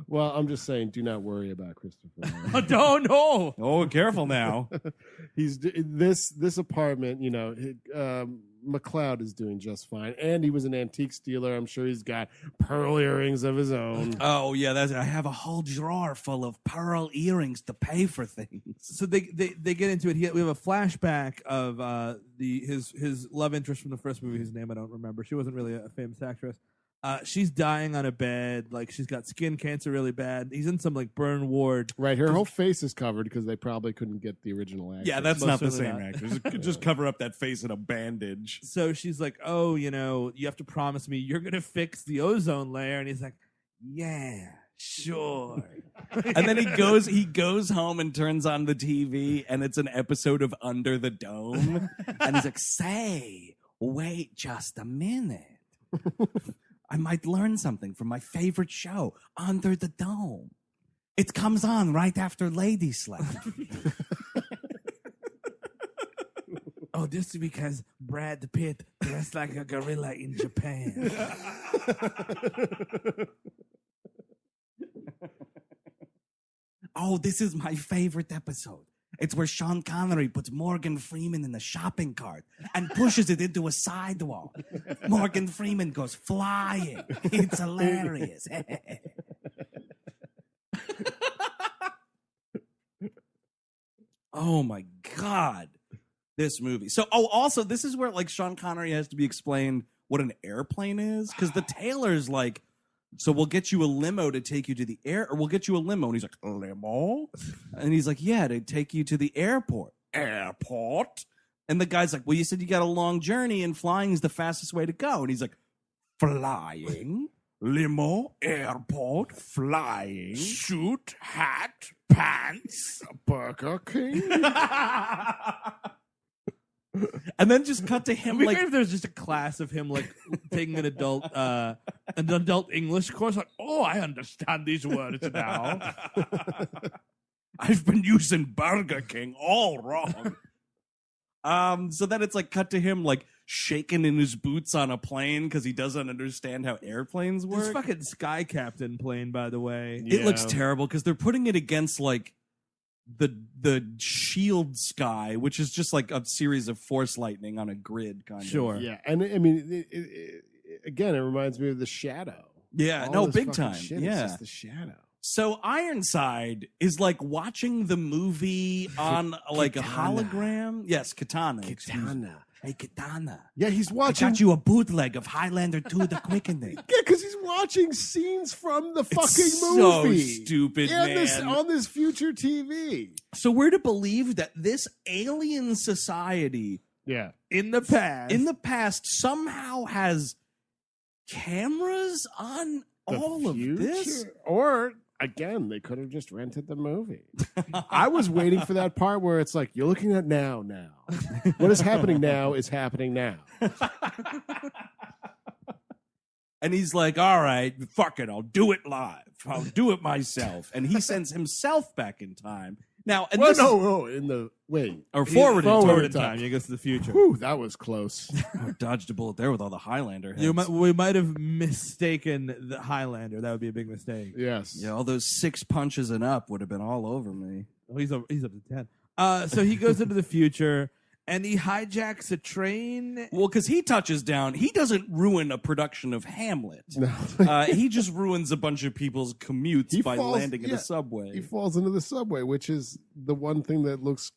Well, I'm just saying, do not worry about Christopher. Oh no! Oh, careful now. He's this apartment. McLeod is doing just fine, and he was an antique dealer. I'm sure he's got pearl earrings of his own. Oh, yeah, I have a whole drawer full of pearl earrings to pay for things. So they get into it. We have a flashback of his love interest from the first movie, whose name I don't remember. She wasn't really a famous actress. She's dying on a bed, like she's got skin cancer really bad. He's in some like burn ward. Right, her whole face is covered because they probably couldn't get the original actor. Yeah, that's Most not the certainly same not. actor. Just cover up that face in a bandage. So she's like, "Oh, you have to promise me you're gonna fix the ozone layer." And he's like, "Yeah, sure." And then he goes home and turns on the TV, and it's an episode of Under the Dome. And he's like, "Say, wait just a minute. I might learn something from my favorite show, Under the Dome. It comes on right after Lady Slap." Oh, this is because Brad Pitt dressed like a gorilla in Japan. Oh, this is my favorite episode. It's where Sean Connery puts Morgan Freeman in the shopping cart and pushes it into a sidewalk. Morgan Freeman goes flying. It's hilarious. Oh my God. This movie. So, also, this is where like Sean Connery has to be explained what an airplane is. Because the tailor's like, so we'll get you a limo to take you to the air, or we'll get you a limo. And he's like, a limo? And he's like, yeah, to take you to the airport. Airport? And the guy's like, well, you said you got a long journey and flying is the fastest way to go. And he's like, flying? Limo? Airport? Flying? Suit, hat, pants. Burger King. And then just cut to him It'd be like, great if there's just a class of him like taking an adult English course. Like, oh, I understand these words now. I've been using Burger King all wrong. So then it's like cut to him like shaking in his boots on a plane because he doesn't understand how airplanes work. This fucking Sky Captain plane, by the way. It looks terrible because they're putting it against like the shield sky, which is just like a series of force lightning on a grid kind of. Sure. Yeah, and I mean, again, it reminds me of The Shadow. Yeah, All no, this big fucking time. shit is Yeah. just The Shadow. So Ironside is like watching the movie on like a Katana. hologram. Yes, Katana. excuse me. Katana. Hey, Katana. Yeah, he's I watching. got you a bootleg of Highlander 2, The Quickening. Yeah, because he's watching scenes from the fucking so movie. stupid, and man. on this future TV. So we're to believe that this alien society Yeah. In the past, somehow has cameras on all of this? Or, again, they could have just rented the movie. I was waiting for that part where it's like, you're looking at now. What is happening now is happening now. And he's like, all right, fuck it, I'll do it live. I'll do it myself. And he sends himself back in time. Now, and Well, this no, wait. or forward in forward time. in time. He goes to the future. Whew, that was close. Oh, dodged a bullet there with all the Highlander heads. We might have mistaken the Highlander. That would be a big mistake. Yes. Yeah, all those 6 punches and up would have been all over me. Oh, he's up to 10. So he goes into the future and he hijacks a train. Well, because he touches down, he doesn't ruin a production of Hamlet. No. He just ruins a bunch of people's commutes He by falls- landing in yeah, a subway. He falls into the subway, which is the one thing that looks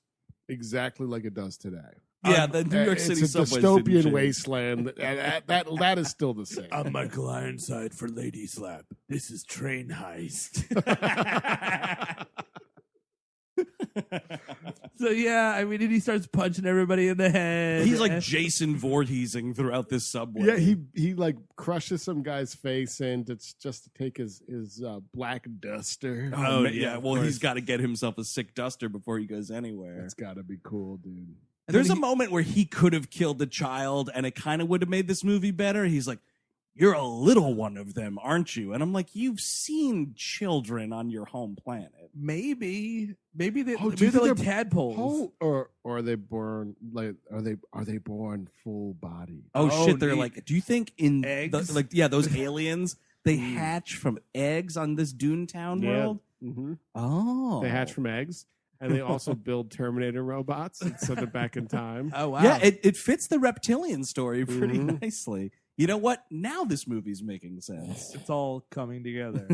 exactly like it does today. Yeah, the New York City it's a subway didn't dystopian change. wasteland. And that is still the same. I'm Michael Ironside for Lady Slap. This is Train Heist. So yeah, I mean, and he starts punching everybody in the head. He's like Jason Voorheesing throughout this subway. Yeah, he like crushes some guy's face in just to take his black duster. Oh, yeah, yeah. of Well, course. he's got to get himself a sick duster before he goes anywhere. That's got to be cool, dude. There's a moment where he could have killed the child, and it kind of would have made this movie better. He's like, "You're a little one of them, aren't you?" And I'm like, "You've seen children on your home planet." maybe they, Oh, do maybe you they're think like they're tadpoles. Or are they born like are they born full body? Oh, Oh, shit! They're neat. like, do you think in Eggs? those aliens they hatch from eggs on this Doontown world? Mm-hmm. Oh, They hatch from eggs, and they also build Terminator robots and send them back in time. Oh wow! Yeah, it fits the reptilian story pretty Mhm. nicely. You know what? Now this movie's making sense. It's all coming together.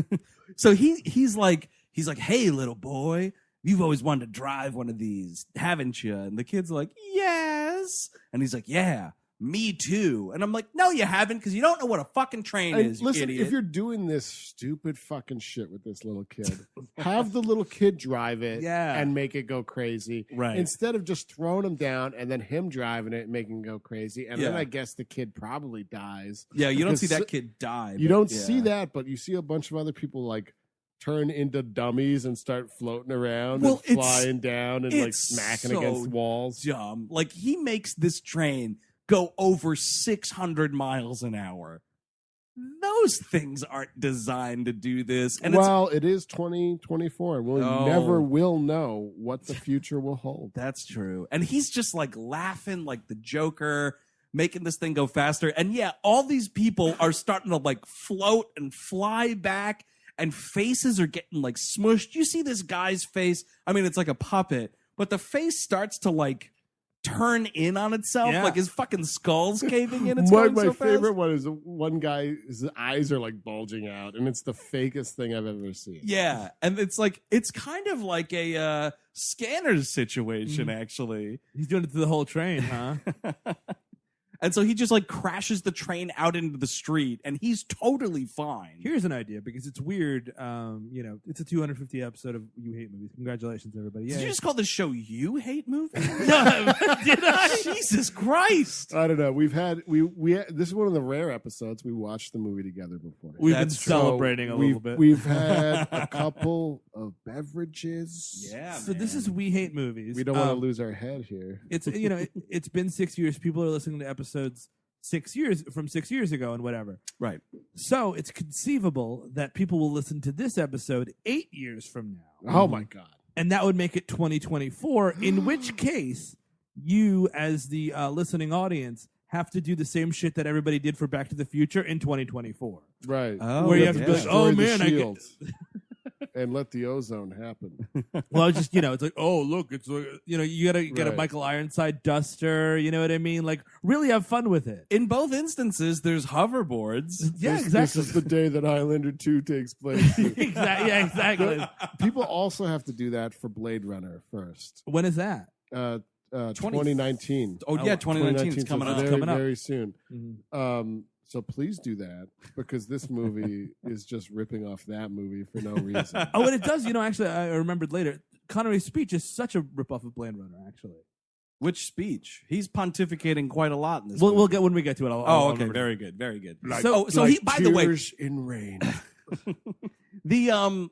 So he's like, "Hey, little boy, you've always wanted to drive one of these, haven't you?" And the kid's like, "Yes." And he's like, "Yeah, me too." And I'm like, "No, you haven't, because you don't know what a fucking train And is, you listen, idiot." if you're doing this stupid fucking shit with this little kid, have the little kid drive it Yeah. and make it go crazy. Right. Instead of just throwing him down and then him driving it and making him go crazy. And then Yeah. I guess the kid probably dies. Yeah, you don't Because see that kid die. You but don't yeah. see that, but you see a bunch of other people like turn into dummies and start floating around Well, and flying down and like it's smacking so against walls. Dumb. Like, he makes this train go over 600 miles an hour. Those things aren't designed to do this. And Well, it is 2024, and we Oh. never will know what the future will hold. that's true. And he's just like laughing like the Joker, making this thing go faster. And yeah, all these people are starting to like float and fly back, and faces are getting like smushed. You see this guy's face. I mean, it's like a puppet, but the face starts to like turn in on itself. Yeah. Like his fucking skull's caving in. It's My going so favorite fast. one is one guy, his eyes are like bulging out, and it's the fakest thing I've ever seen. Yeah, and it's like it's kind of like a Scanners situation, Mm-hmm. actually. He's doing it to the whole train, huh? And so he just like crashes the train out into the street, and he's totally fine. Here's an idea because it's weird. It's a 250 episode of You Hate Movies. Congratulations, everybody! Did Yeah. you just call this show "You Hate Movies"? No, did I? Jesus Christ! I don't know. We've had we this is one of the rare episodes we watched the movie together before. We've been That's true. celebrating a little bit. We've had a couple of beverages. Yeah. So this is We Hate Movies. We don't want to lose our head here. It's it's been 6 years. People are listening to episodes 6 years from 6 years ago and whatever. right. So it's conceivable that people will listen to this episode 8 years from now, Oh my god. and that would make it 2024. In which case, you as the listening audience have to do the same shit that everybody did for Back to the Future in 2024. Right. Oh, Where you yeah. have to be like, Destroy oh the man, I get. shields. and let the ozone happen. Well, it's just, it's like, oh, look, it's like, you gotta get a Michael Ironside duster. You know what I mean? Like, really have fun with it. In both instances, there's hoverboards. Yeah, This exactly. is the day that Highlander 2 takes place. Exactly. Yeah, exactly. People also have to do that for Blade Runner first. When is that? 2019. Oh, yeah, 2019 is coming up. Very soon. Mhm. So please do that, because this movie is just ripping off that movie for no reason. Oh, and it does. Actually, I remembered later. Connery's speech is such a ripoff of Blade Runner. Actually, Which speech? He's pontificating quite a lot in this. we'll movie. get when we get to it. Oh, okay, very good, very good. Like, so like he, by the way, Tears in Rain. the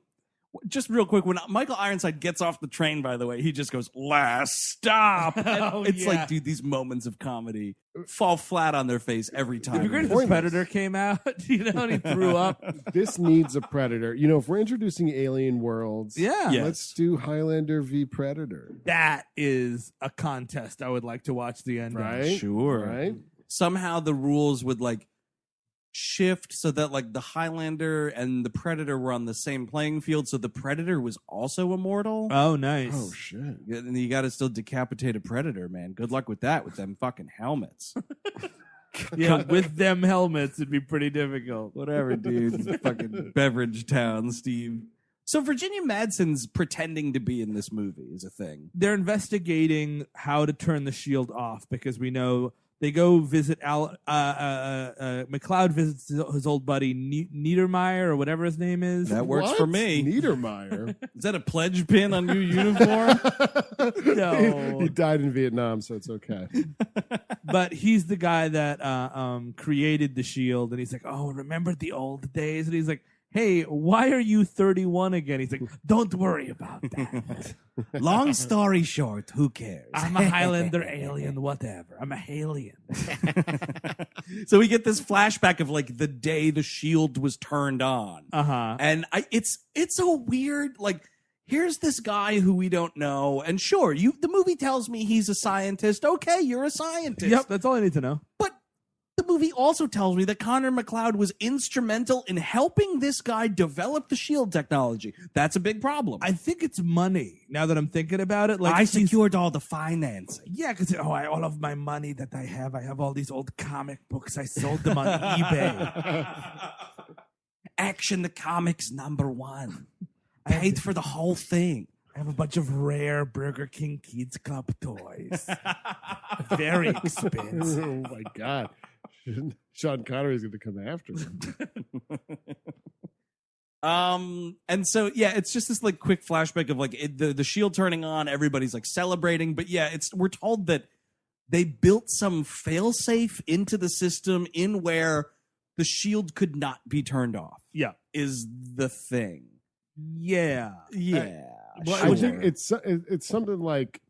just real quick, when Michael Ironside gets off the train, by the way, he just goes, "Last stop." Oh, It's yeah. like, dude, these moments of comedy fall flat on their face every time. It'd be great if this Pointless. Predator came out, and he threw up. This needs a Predator. If we're introducing alien worlds, Yeah. Yes. let's do Highlander v Predator. That is a contest I would like to watch the end of. Right? Sure. Right? Somehow the rules would like shift so that like the Highlander and the Predator were on the same playing field, so the Predator was also immortal. Oh, nice. Oh, shit. And you got to still decapitate a Predator, man. Good luck with that, with them fucking helmets. Yeah, with them helmets, it'd be pretty difficult. Whatever, dude. Fucking Beverage Town, Steve. So Virginia Madsen's pretending to be in this movie is a thing. They're investigating how to turn the shield off because we know they go visit McLeod visits his old buddy Niedermeyer or whatever his name is. That works What? for me. Niedermeyer. Is that a pledge pin on your uniform? No. He died in Vietnam, so it's okay. But he's the guy that created the shield, and he's like, "Oh, remember the old days?" And he's like, "Hey, why are you 31 again?" He's like, "Don't worry about that. Long story short, who cares? I'm a Highlander alien, whatever. I'm a alien." So we get this flashback of like the day the shield was turned on. Uh-huh. And it's a weird, like, here's this guy who we don't know, and sure, the movie tells me he's a scientist. Okay, you're a scientist. Yep, that's all I need to know. But the movie also tells me that Connor McLeod was instrumental in helping this guy develop the shield technology. That's a big problem. I think it's money. Now that I'm thinking about it, like I secured all the financing. Yeah, because all of my money that I have all these old comic books. I sold them on eBay. Action the Comics #1. Paid for the whole thing. I have a bunch of rare Burger King Kids Club toys. Very expensive. Oh, my God. Sean Connery's going to come after him. And so yeah, it's just this like quick flashback of like the shield turning on, everybody's like celebrating, but yeah, we're told that they built some failsafe into the system in where the shield could not be turned off. Yeah. Is the thing. Yeah. Yeah. Well, I sure. think it's something like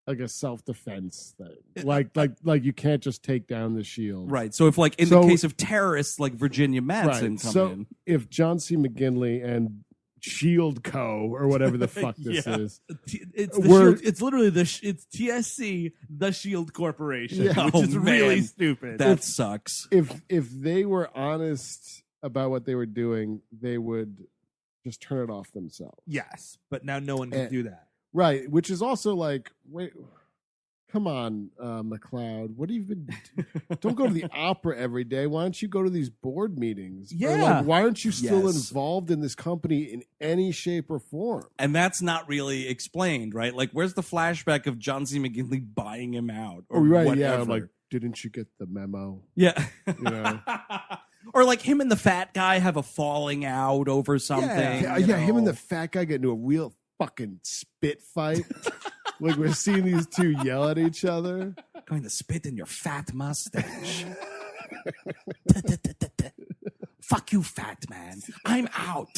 a self-defense thing. Like you can't just take down the shield. Right. So if like in the case of terrorists like Virginia Madsen come so in. if John C. McGinley and Shield Co. or whatever the fuck this Yeah. is. It's the We're- shield. It's literally it's TSC, the Shield Corporation, Yeah. which Oh, is really man. stupid. That sucks. If they were honest about what they were doing, they would just turn it off themselves. Yes, but now no one can do that. Right, which is also like, wait, come on, McLeod. What have you been? Don't go to the opera every day. Why don't you go to these board meetings? Or, Yeah. like, why aren't you still Yes. involved in this company in any shape or form? And that's not really explained, right? Like, where's the flashback of John C. McGinley buying him out? Or Oh, right, whatever? yeah. I'm like, didn't you get the memo? yeah. You know? Or like him and the fat guy have a falling out over something. Yeah, you him and know? the fat guy get into a real fucking spit fight. Like we're seeing these two yell at each other. Going to spit in your fat mustache. Fuck you, fat man. I'm out.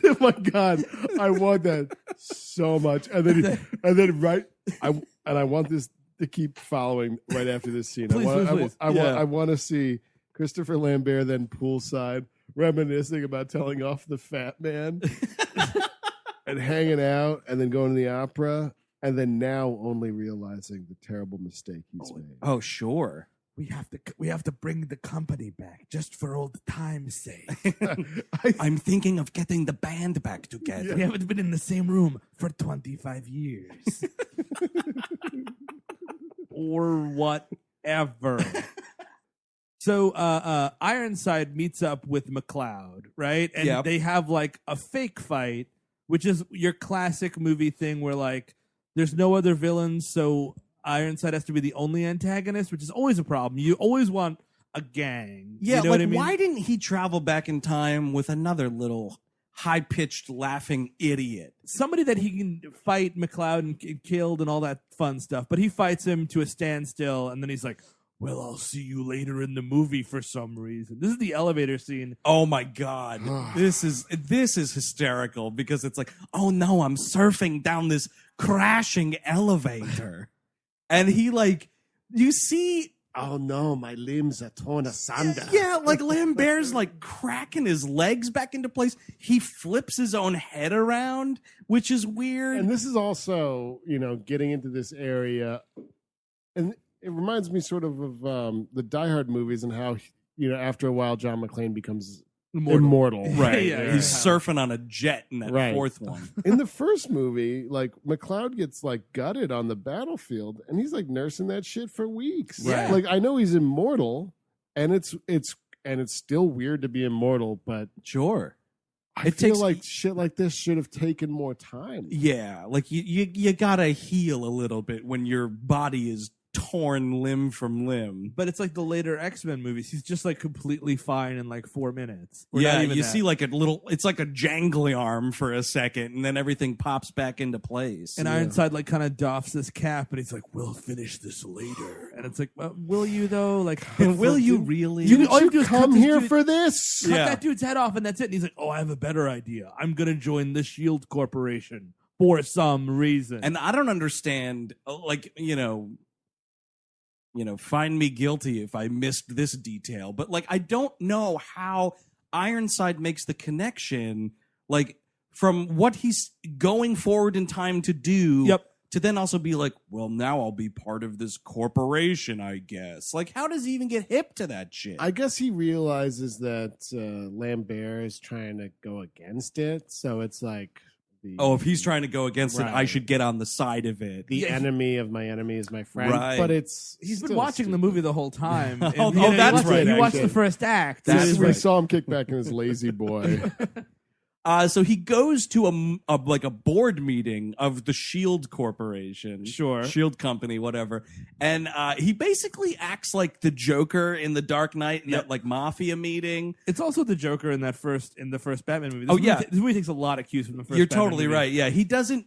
Oh my God, I want that so much. And then I want this to keep following right after this scene. Please. I want to see Christopher Lambert then poolside reminiscing about telling off the fat man and hanging out and then going to the opera and then now only realizing the terrible mistake he's made. Oh, sure. we have to bring the company back just for old time's sake. I'm thinking of getting the band back together. We haven't been in the same room for 25 years. Or whatever. So Ironside meets up with McLeod, right? And they have like a fake fight, which is your classic movie thing where like there's no other villains, so Ironside has to be the only antagonist, which is always a problem. You always want a gang. Yeah, you know like what I mean? why didn't he travel back in time with another little high-pitched laughing idiot? Somebody that he can fight McLeod and killed and all that fun stuff, but he fights him to a standstill, and then he's like, well, I'll see you later in the movie for some reason. This is the elevator scene. Oh my God. This is hysterical because it's like, oh no, I'm surfing down this crashing elevator. And he like, you see, Oh no, my limbs are torn asunder. yeah, like Lambert's like cracking his legs back into place. He flips his own head around, which is weird. And this is also, getting into this area, and it reminds me sort of the Die Hard movies and how, after a while, John McClane becomes immortal. Right. Yeah, He's surfing on a jet in that fourth one. In the first movie, like McLeod gets like gutted on the battlefield, and he's like nursing that shit for weeks. Right. Like I know he's immortal, and it's still weird to be immortal, but Sure. I feel like shit like this should have taken more time. Yeah, like you gotta heal a little bit when your body is torn limb from limb. But it's like the later X-Men movies. He's just like completely fine in like 4 minutes. Or Yeah, not even you that. see like it's like a jangly arm for a second, and then everything pops back into place. And Ironside like kind of doffs his cap, and he's like, "We'll finish this later." And it's like, will you though? Like, will you really? all you do is Come cut this here dude- for this. cut Yeah. that dude's head off, and that's it. And he's like, "Oh, I have a better idea. I'm gonna join the Shield Corporation for some reason." And I don't understand, like, find me guilty if I missed this detail, but like, I don't know how Ironside makes the connection, like, from what he's going forward in time to do. Yep. To then also be like, well, now I'll be part of this corporation, I guess. Like, how does he even get hip to that shit? I guess he realizes that Lambert is trying to go against it, so it's like if he's trying to go against it, I Right. should get on the side of it. the enemy of my enemy is my friend. Right. But he's been still watching the stupid. movie the whole time. And, Oh, he that's watched- right, He watched actually. the first act. That's we right. saw him kick back in his lazy boy. So he goes to a board meeting of the Shield Corporation, Sure. Shield Company, whatever, and he basically acts like the Joker in the Dark Knight in that like mafia meeting. It's also the Joker in the first Batman movie. This movie takes a lot of cues from the first. You're Batman totally movie. right. Yeah, he doesn't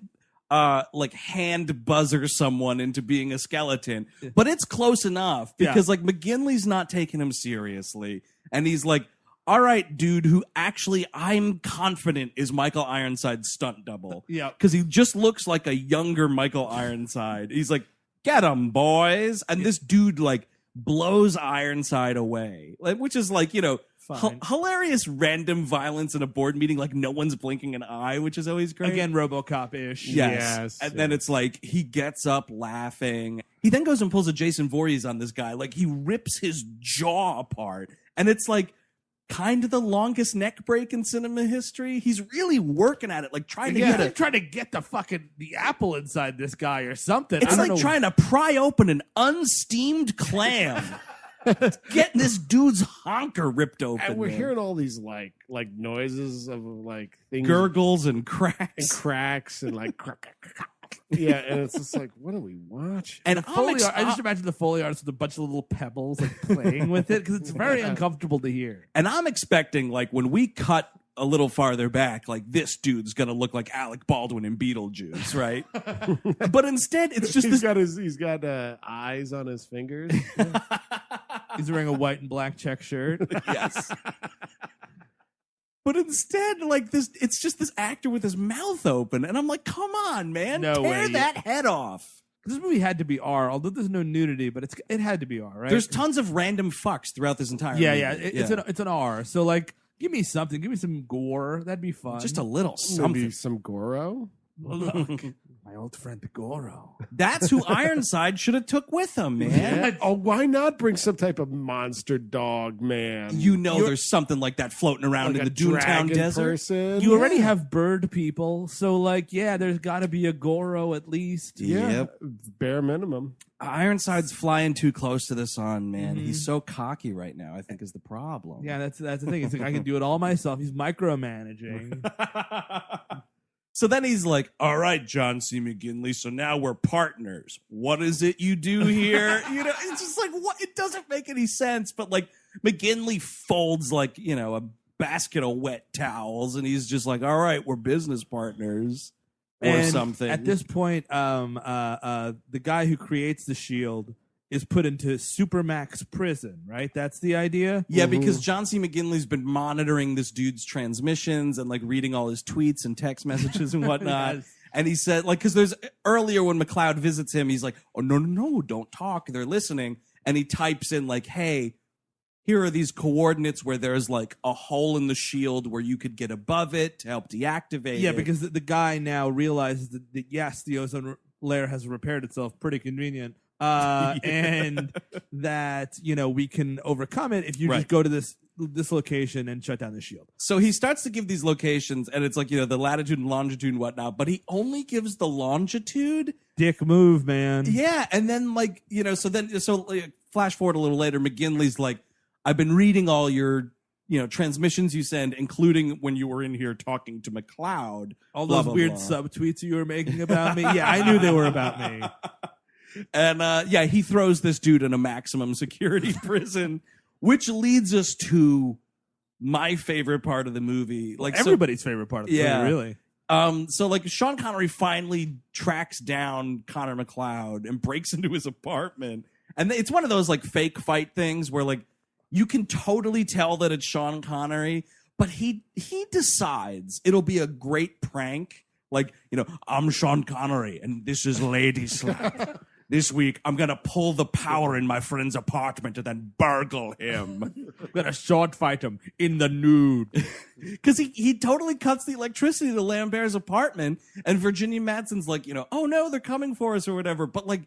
like hand buzzer someone into being a skeleton, but it's close enough because like McGinley's not taking him seriously, and he's like, all right, dude, who actually I'm confident is Michael Ironside's stunt double. Yeah. Because he just looks like a younger Michael Ironside. He's like, get him, boys. And this dude, like, blows Ironside away. Like, which is like, Fine. hilarious random violence in a board meeting, like no one's blinking an eye, which is always great. Again, RoboCop-ish. Yes. And then it's like he gets up laughing. He then goes and pulls a Jason Voorhees on this guy. Like, he rips his jaw apart. And it's like, kind of the longest neck break in cinema history. He's really working at it, like trying to get trying to get the apple inside this guy or something. It's like trying to pry open an unsteamed clam. Getting this dude's honker ripped open. And we're man. hearing all these like noises of like things, gurgles and and cracks. cracks and like yeah, and it's just like, what are we watching? And Foley art, I just imagine the Foley artist with a bunch of little pebbles like playing with it because it's very uncomfortable to hear. And I'm expecting, like, when we cut a little farther back, like, this dude's gonna look like Alec Baldwin in Beetlejuice, right? But instead, it's just he's got eyes on his fingers. He's wearing a white and black check shirt. Yes. But instead, like, it's just this actor with his mouth open, and I'm like, come on, man, No tear way. that head off. This movie had to be R, although there's no nudity, but it had to be R, right? There's tons of random fucks throughout this entire yeah, movie. yeah. It's an R. So like, give me something. Give me some gore. That'd be fun. Just a little Maybe something. some Goro. Look, My old friend Goro. That's who Ironside should have took with him, man. Yeah. Oh, why not bring some type of monster dog, man? There's something like that floating around like in the Doomtown desert. Person. You already have bird people, so like, yeah, there's got to be a Goro at least. Yeah, Yep. bare minimum. Ironside's flying too close to the sun, man. He's so cocky right now, I think is the problem. Yeah, that's the thing. It's like I can do it all myself. He's micromanaging. So then he's like, all right, John C. McGinley, so now we're partners. What is it you do here? It's just like, what? It doesn't make any sense. But like McGinley folds like, a basket of wet towels. And he's just like, all right, we're business partners or something. At this point, the guy who creates the shield is put into Supermax prison, right? That's the idea? Yeah, because John C. McGinley's been monitoring this dude's transmissions and like reading all his tweets and text messages and whatnot. Yes. And he said, like, because there's earlier when McLeod visits him, he's like, oh, no, don't talk. They're listening. And he types in like, hey, here are these coordinates where there's like a hole in the shield where you could get above it to help deactivate Yeah, it. because the guy now realizes that yes, the ozone layer has repaired itself. Pretty convenient. And that we can overcome it if you just go to this location and shut down the shield. So he starts to give these locations, and it's like the latitude and longitude and whatnot, but he only gives the longitude. Dick move, man. Yeah, and then flash forward a little later, McGinley's like, I've been reading all your transmissions you send, including when you were in here talking to McLeod. All those weird subtweets you were making about me. Yeah, I knew they were about me. And he throws this dude in a maximum security prison, which leads us to my favorite part of the movie. Like everybody's favorite part of the movie, really. So like Sean Connery finally tracks down Connor McLeod and breaks into his apartment. And it's one of those like fake fight things where like you can totally tell that it's Sean Connery, but he decides it'll be a great prank. Like, I'm Sean Connery and this is Lady Slap. This week, I'm going to pull the power in my friend's apartment and then burgle him. I'm going to sword fight him in the nude. Because he totally cuts the electricity to Lambert's apartment, and Virginia Madsen's like, oh no, they're coming for us or whatever. But like,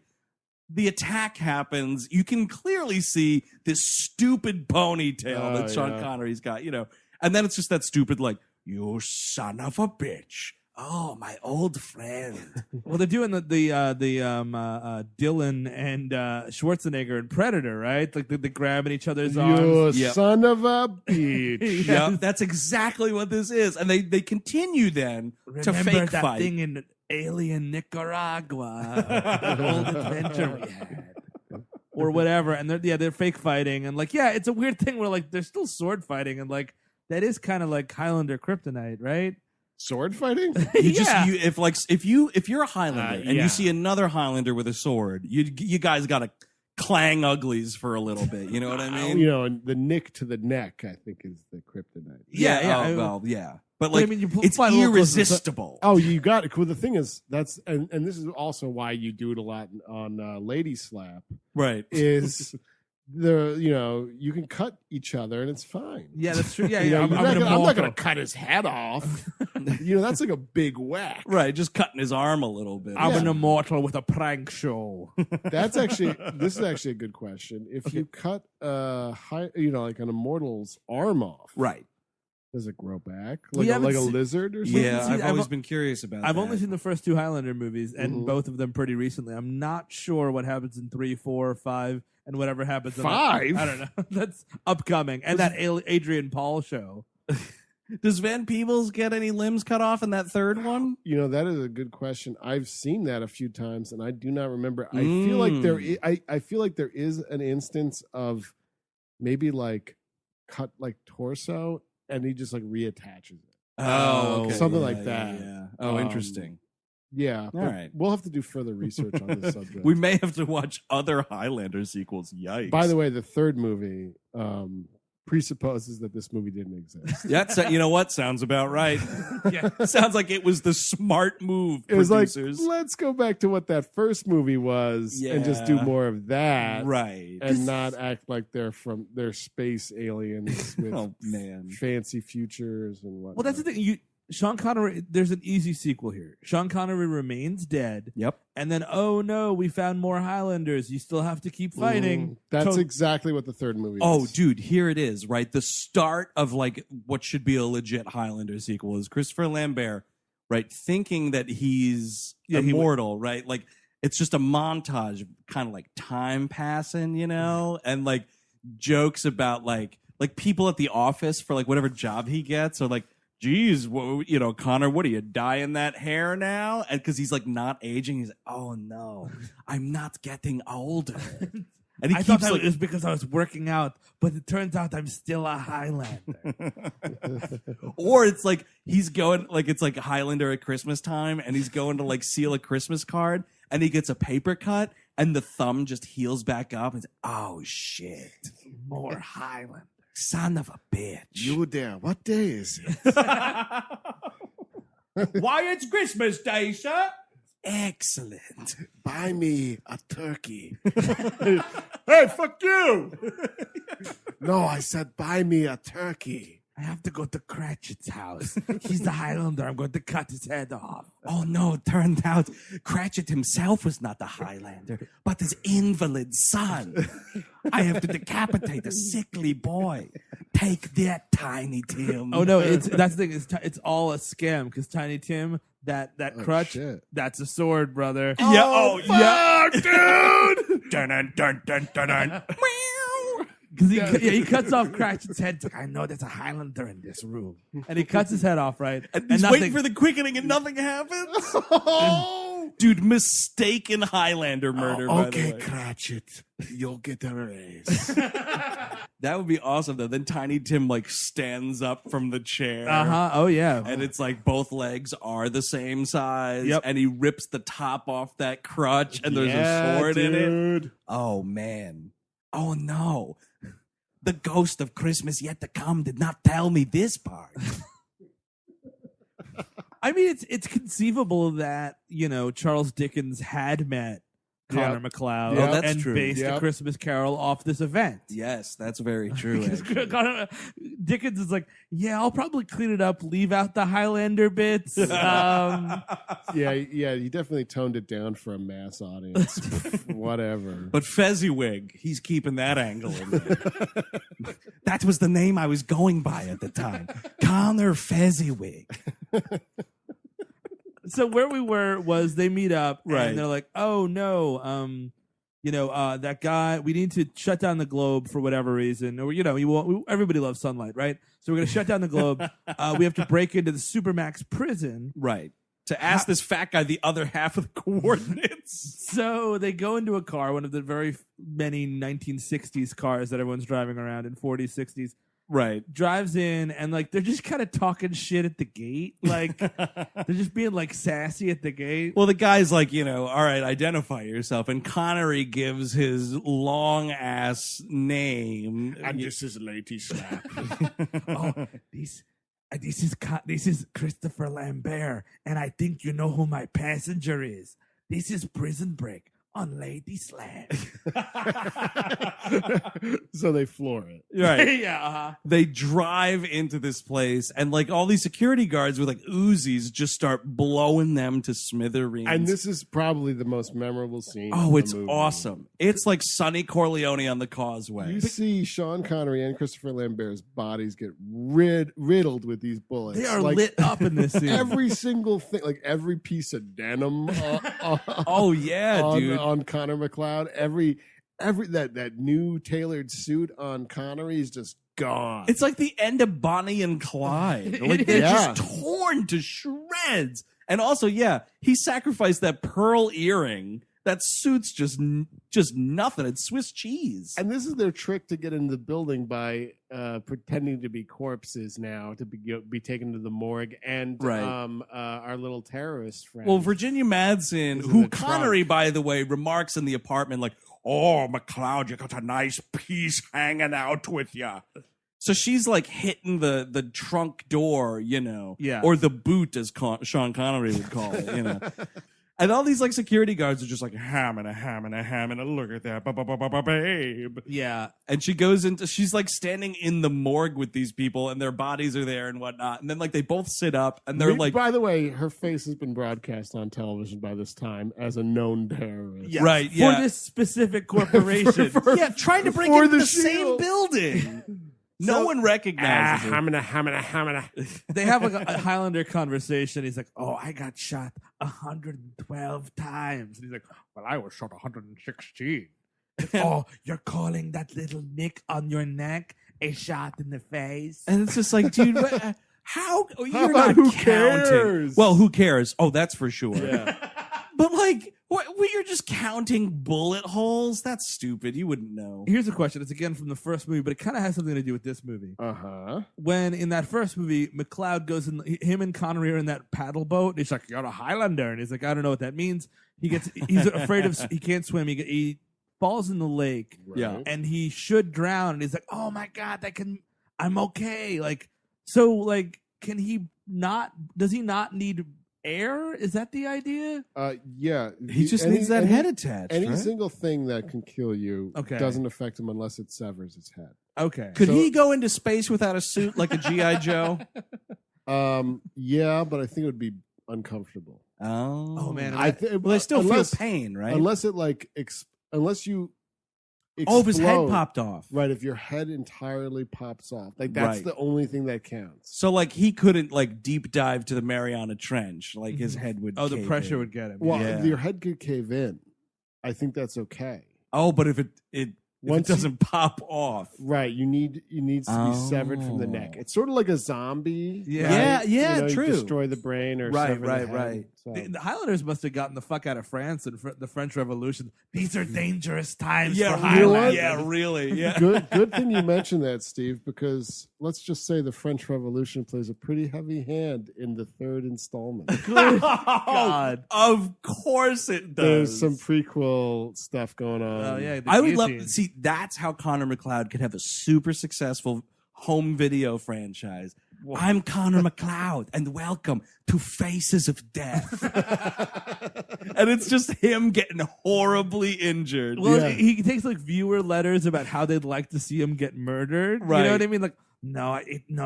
the attack happens. You can clearly see this stupid ponytail that Sean Connery's got, And then it's just that stupid, like, you son of a bitch. Oh, my old friend. Well, they're doing the Dylan and Schwarzenegger and Predator, right? Like they're grabbing each other's arms. You son of a bitch. Yeah, that's exactly what this is. And they continue then to fake that fight. Thing in Alien Nicaragua, the old adventure we had, or whatever. And they're fake fighting, and like it's a weird thing where like they're still sword fighting, and like that is kind of like Highlander kryptonite, right? Sword fighting? If you're a Highlander and you see another Highlander with a sword, you guys gotta clang uglies for a little bit. You know what I mean? And the nick to the neck, I think, is the kryptonite. Yeah. But like, I mean, you it's irresistible. Oh, you got it. Well, the thing is, that's and this is also why you do it a lot on Lady Slap, right? Is you can cut each other and it's fine. Yeah, that's true. Yeah, I'm not gonna cut his head off. That's like a big whack. Right, just cutting his arm a little bit. I'm an immortal with a prank show. This is actually a good question. If you cut like an immortal's arm off, right, does it grow back like a lizard or something? Yeah, I've always been curious about that. I've only seen the first two Highlander movies, and both of them pretty recently. I'm not sure what happens in 3, 4, 5, and whatever happens in 5. I don't know. That's upcoming, and that Adrian Paul show. Does Van Peebles get any limbs cut off in that third one? That is a good question. I've seen that a few times, and I do not remember. I feel like I feel like there is an instance of maybe like cut like torso, and he just like reattaches it. Oh, okay. Something like that. Yeah. Oh, interesting. Yeah. All right. We'll have to do further research on this subject. We may have to watch other Highlander sequels. Yikes. By the way, the third movie presupposes that this movie didn't exist. Yeah, you know what? Sounds about right. Yeah, sounds like it was the smart move. It was producers. like, let's go back to what that first movie was and just do more of that, right? And not act like they're space aliens with oh man, fancy futures and whatnot. Well, that's the thing. Sean Connery, there's an easy sequel here. Sean Connery remains dead. Yep. And then, oh no, we found more Highlanders. You still have to keep fighting. That's exactly what the third movie is. Oh, dude, here it is, right? The start of like what should be a legit Highlander sequel is Christopher Lambert, right? Thinking that he's immortal, right? Like it's just a montage of kind of like time passing, you know, and like jokes about like people at the office for like whatever job he gets are like, geez, you know, Connor, what are you dyeing that hair now? And because he's like not aging, he's like, oh no, I'm not getting older. And I thought it was because I was working out, but it turns out I'm still a Highlander. Or it's like he's going like it's like Highlander at Christmas time, and he's going to like seal a Christmas card, and he gets a paper cut, and the thumb just heals back up, and oh shit, More Highlander. son of a bitch. You there. What day is it? Why, it's Christmas Day, sir. Excellent. Buy me a turkey. Hey, fuck you. No, I said buy me a turkey. I have to go to Cratchit's house. He's the Highlander. I'm going to cut his head off. Oh no, it turned out Cratchit himself was not the Highlander, but his invalid son. I have to decapitate a sickly boy. Take that, Tiny Tim. Oh no, that's the thing. It's all a scam because Tiny Tim, that crutch, shit. that's a sword, brother. Yeah, oh, fuck, dude! Dun dun dun dun dun dun. Because he cuts off Cratchit's head. It's like, I know there's a Highlander in this room, and he cuts his head off, right? And he's waiting for the quickening, and nothing happens. Dude, mistaken Highlander murder. By the way. Cratchit, you'll get a raise. That would be awesome, though. Then Tiny Tim like stands up from the chair. Oh yeah. And it's like both legs are the same size. Yep. And he rips the top off that crutch, and there's a sword in it. Oh man. Oh no. The ghost of Christmas yet to come did not tell me this part. I mean, it's conceivable that, you know, Charles Dickens had met Connor McLeod Yep. Oh, that's and true. based Yep. A Christmas Carol off this event. Yes, that's very true. Dickens is like, yeah, I'll probably clean it up, leave out the Highlander bits. Yeah, he definitely toned it down for a mass audience. Whatever. But Fezziwig, he's keeping that angle in there. That was the name I was going by at the time. Connor Fezziwig. So where we were was they meet up Right. and they're like, oh no, that guy, we need to shut down the globe for whatever reason. Or, you know, everybody loves sunlight, right? So we're going to shut down the globe. We have to break into the Supermax prison. Right. To ask this fat guy the other half of the coordinates. So they go into a car, one of the very many 1960s cars that everyone's driving around in 40s, 60s. Right. Drives in and like they're just kind of talking shit at the gate. Like they're just being like sassy at the gate. Well, the guy's like, you know, all right, identify yourself. And Connery gives his long ass name. And this is Lady Slap. Oh, this is Christopher Lambert, and I think you know who my passenger is. This is Prison Break on Lady Slap. So they floor it. Right. Yeah. They drive into this place, and like all these security guards with like Uzis just start blowing them to smithereens. And this is probably the most memorable scene. oh, in the it's movie. awesome. It's like Sonny Corleone on the Causeway. You see Sean Connery and Christopher Lambert's bodies get riddled with these bullets. They are like, lit up in this scene. every single thing, like every piece of denim. Oh yeah, dude. On Connor McLeod, every that new tailored suit on Connery is just gone. It's like the end of Bonnie and Clyde. Like they're Yeah. just torn to shreds. And also, yeah, he sacrificed that pearl earring. That suit's just nothing. It's Swiss cheese. And this is their trick to get into the building by pretending to be corpses now to be taken to the morgue and Right. Our little terrorist friend. Well, Virginia Madsen, Is in who the trunk. Connery, by the way, remarks in the apartment like, "Oh, McLeod, you got a nice piece hanging out with you." So she's like hitting the trunk door, you know, Yeah. or the boot, as Sean Connery would call it, you know. And all these like security guards are just like hamming, look at that, babe. Yeah. And she's like standing in the morgue with these people, and their bodies are there and whatnot. And then like they both sit up, and they're like, by the way, her face has been broadcast on television by this time as a known terrorist. Yeah. Right, For yeah. this specific corporation. yeah, trying to break for into the the same shield. building. No one recognizes it. Hamina. They have like a Highlander conversation. He's like, "Oh, I got shot 112 times." And he's like, "Well, I was shot 116." Oh, you're calling that little nick on your neck a shot in the face? And it's just like, dude, how? Oh, you're about not who counting. cares? Well, who cares? Oh, that's for sure. Yeah. But like, what? You're just counting bullet holes? That's stupid. You wouldn't know. Here's a question. It's again from the first movie, but it kind of has something to do with this movie. Uh-huh. When in that first movie, McLeod goes in, him and Connery are in that paddle boat. And he's like, "You're a Highlander," and he's like, "I don't know what that means." He's afraid of, he can't swim. He falls in the lake, Yeah. and he should drown. And he's like, "Oh my god, I'm okay." Like, so, like, can he not? Does he not need air? Is that the idea? Yeah. He just needs that head attached. Any right? single thing that can kill you Okay. doesn't affect him unless it severs its head. Okay. Could So- he go into space without a suit like a G.I. Joe? Yeah, but I think it would be uncomfortable. Oh, man. Well, they still feel pain, right? Unless it like unless you if his head explode. popped off. Right, if your head entirely pops off. Like that's Right. the only thing that counts. So, like, he couldn't, like, deep dive to the Mariana Trench. Like, his head would Oh, the cave pressure in. would get him. Well, Yeah. your head could cave in. I think that's okay. Oh, but if it Once you- doesn't pop off. Right, you needs to be severed from the Oh. neck. It's sort of like a zombie. Yeah. right? Yeah, You know, true. You destroy the brain or Right, sever right, the head. right. So- The Highlanders must have gotten the fuck out of France and the French Revolution. These are dangerous times Yeah, for really, Highlanders. yeah, really. Yeah. Good thing you mentioned that, Steve, because let's just say the French Revolution plays a pretty heavy hand in the third installment. God. Of course it does. There's some prequel stuff going on. Oh yeah, the I would love guillotine. see. That's how Connor McLeod could have a super successful home video franchise. I'm Connor McLeod, and welcome to Faces of Death. And it's just him getting horribly injured. Well, Yeah. he takes like viewer letters about how they'd like to see him get murdered. You Right. know what I mean? Like, no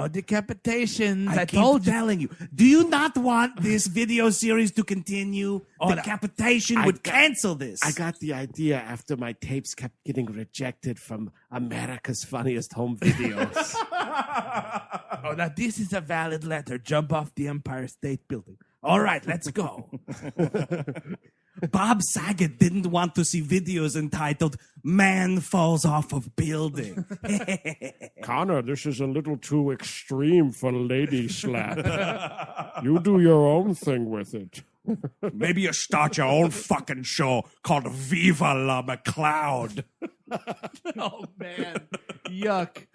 decapitations. I keep told you. telling you. Do you not want this video series to continue? Oh, no. Decapitation would cancel this. I got the idea after my tapes kept getting rejected from America's Funniest Home Videos. Oh, now this is a valid letter. Jump off the Empire State Building. All right, let's go. Bob Saget didn't want to see videos entitled "Man Falls Off of Building." Connor, this is a little too extreme for lady slap. You do your own thing with it. Maybe you start your own fucking show called Viva la McLeod. Oh man, yuck!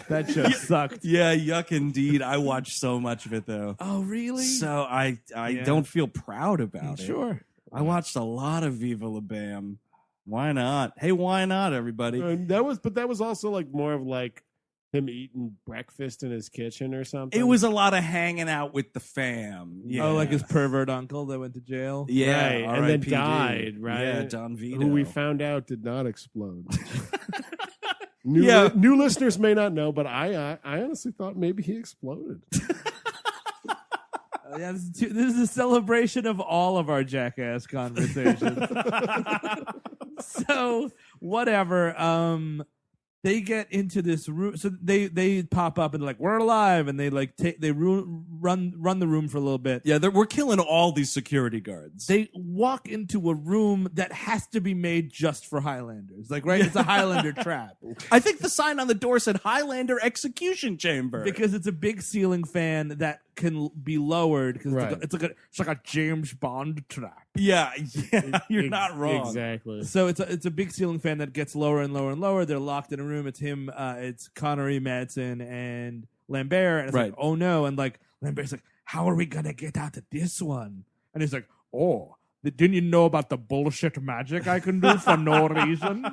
That show sucked. Yeah, yuck indeed. I watched so much of it though. Oh really? So I Yeah. don't feel proud about it. Sure. I watched a lot of Viva la Bam. Why not? Hey, why not, everybody? And that was also like more of like him eating breakfast in his kitchen or something. It was a lot of hanging out with the fam. Yeah. Oh, like his pervert uncle that went to jail. Yeah, Right, and then RIPD. died, right? Yeah, Don Vito. who we found out did not explode. Yeah. New listeners may not know, but I honestly thought maybe he exploded. Yeah, this is a celebration of all of our jackass conversations. So whatever. They get into this room, so they pop up and like we're alive, and they like run the room for a little bit. Yeah, we're killing all these security guards. They walk into a room that has to be made just for Highlanders, like right. It's a Highlander trap I think the sign on the door said Highlander Execution Chamber. because it's a big ceiling fan that can be lowered because Right. it's like a James Bond trap. yeah, you're not wrong. Exactly. So it's a big ceiling fan that gets lower and lower and lower. They're locked in a room. It's him. It's Connery, Madsen, and Lambert. And it's Right. like, oh no! And like Lambert's like, how are we gonna get out of this one? And he's like, oh, Didn't you know about the bullshit magic I can do for no reason?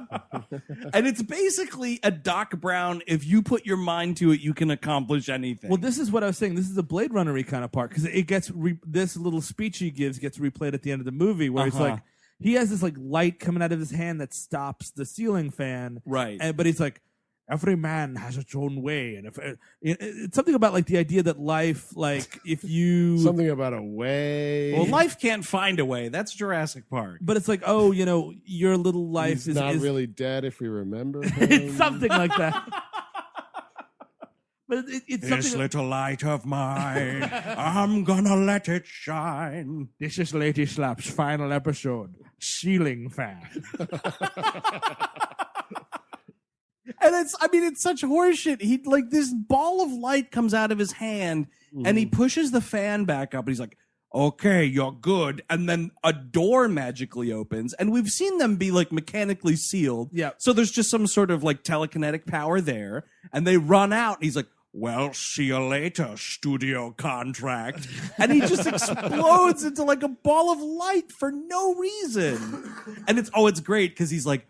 And it's basically a Doc Brown. If you put your mind to it, you can accomplish anything. Well, this is what I was saying. This is a Blade Runner-y kind of part because it gets this little speech he gives gets replayed at the end of the movie where he's like, he has this like light coming out of his hand that stops the ceiling fan, right? But he's like, every man has its own way, and if it's something about like the idea that life, like if you something about a way. Well, life can't find a way. That's Jurassic Park. But it's like, oh, you know, your little life He's not really dead if we remember him. It's something like that. But it's this something. Little light of mine, I'm gonna let it shine. This is Lady Slap's final episode, ceiling fan. And it's such horseshit. He like this ball of light comes out of his hand and he pushes the fan back up and he's like, okay, you're good. And then a door magically opens and we've seen them be like mechanically sealed. Yeah. So there's just some sort of like telekinetic power there and they run out and he's like, well, see you later, studio contract. And he just explodes into like a ball of light for no reason. And it's great because he's like,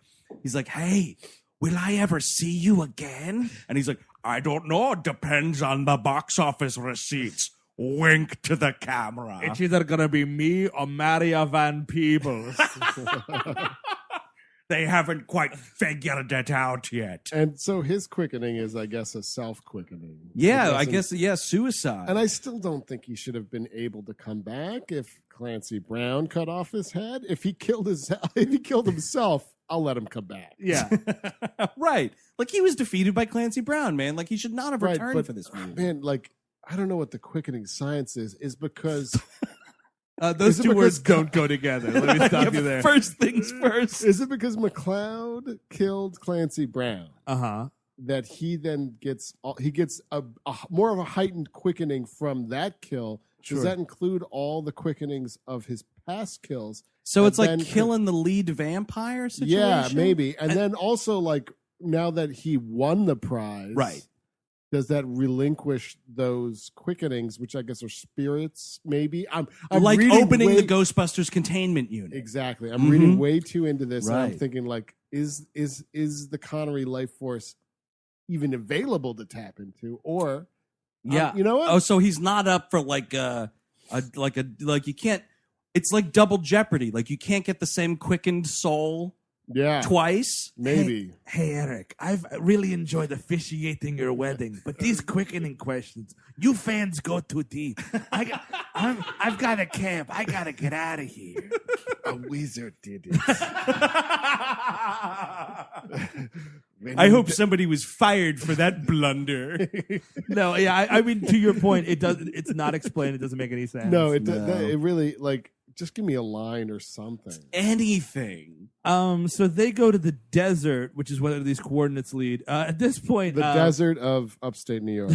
hey, will I ever see you again? And he's like, I don't know. Depends on the box office receipts. Wink to the camera. It's either going to be me or Maria Van Peebles. They haven't quite figured it out yet. And so his quickening is, I guess, a self-quickening. Yeah, I guess, suicide. And I still don't think he should have been able to come back if Clancy Brown cut off his head. If he killed himself, I'll let him come back. Yeah. Right. Like he was defeated by Clancy Brown, man. Like he should not have returned for this movie. Man, like, I don't know what the quickening science is because... those two words don't go together. Let me stop you there. First things first. Is it because McLeod killed Clancy Brown? Uh-huh. That he then gets a more of a heightened quickening from that kill. Sure. Does that include all the quickenings of his past kills? So it's like killing the lead vampire situation? Yeah, maybe. And then also, like, now that he won the prize, right? Does that relinquish those quickenings, which I guess are spirits? Maybe I'm like opening the Ghostbusters containment unit. Exactly. I'm reading way too into this, right. and I'm thinking, like, is the Connery life force even available to tap into, or you know what? Oh, so he's not up for like you can't. It's like double jeopardy. Like you can't get the same quickened soul. Yeah, twice. Maybe. Hey, Eric, I've really enjoyed officiating your wedding, but these quickening questions, you fans go too deep. I've got a camp. I gotta get out of here. A wizard did it. I hope somebody was fired for that blunder. No, yeah, I mean, to your point, it's not explained. It doesn't make any sense. No, it really, like, just give me a line or something. Anything. So they go to the desert, which is where these coordinates lead. At this point, the desert of upstate New York.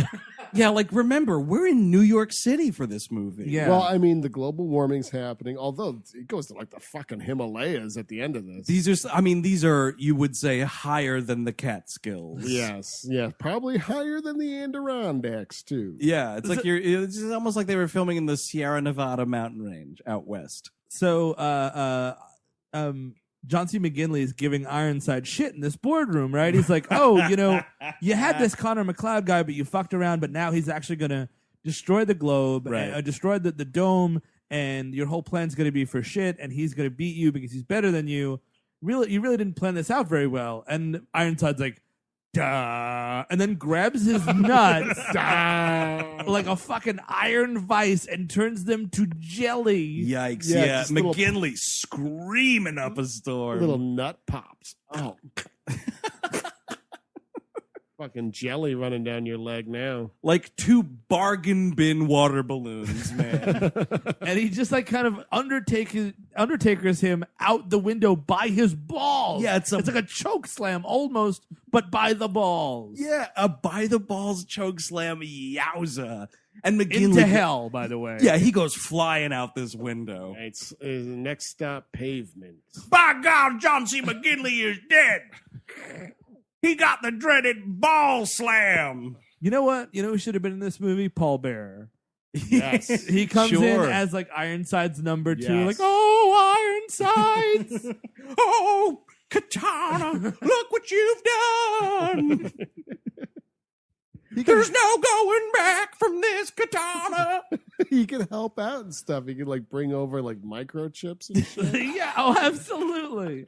Yeah, like remember, we're in New York City for this movie. Yeah. Well, I mean, the global warming's happening, although it goes to like the fucking Himalayas at the end of this. These are, you would say, higher than the Catskills. Yes, yeah, probably higher than the Adirondacks too. Yeah, it's like it's almost like they were filming in the Sierra Nevada mountain range out west. So, John C. McGinley is giving Ironside shit in this boardroom, right? He's like, oh, you know, you had this Connor McLeod guy, but you fucked around, but now he's actually going to destroy the globe, right. Destroy the dome, and your whole plan's going to be for shit, and he's going to beat you because he's better than you. You really didn't plan this out very well. And Ironside's like, duh, and then grabs his nuts like a fucking iron vice and turns them to jelly. Yikes! Yeah, Yeah, just McGinley screaming up a storm. Little nut pops. Oh. Fucking jelly running down your leg now. Like two bargain bin water balloons, man. And he just like kind of Undertakers him out the window by his balls. Yeah, it's like a choke slam almost, but by the balls. Yeah, a by the balls choke slam, yowza. And McGinley Into hell, by the way. Yeah, he goes flying out this window. It's next stop pavement. By God, John C. McGinley is dead. He got the dreaded ball slam. You know what? You know who should have been in this movie? Paul Bearer. Yes. He comes in Sure. as like Ironside's number 2. Yes. Like, oh, Ironsides. Oh, Katana, look what you've done. There's no going back from this katana. He can help out and stuff. He can like bring over like microchips and shit. Yeah, oh, absolutely.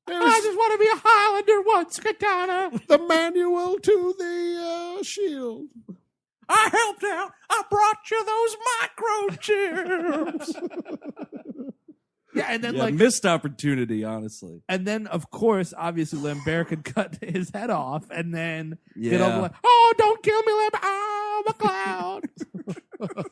There's just want to be a Highlander once, Katana. the manual to the shield. I helped out. I brought you those microchips. Yeah, and then Yeah, like, missed opportunity, honestly. and then of course, obviously, Lambert could cut his head off, and then get Yeah. over like, oh, don't kill me, Lambert. Oh, McLeod.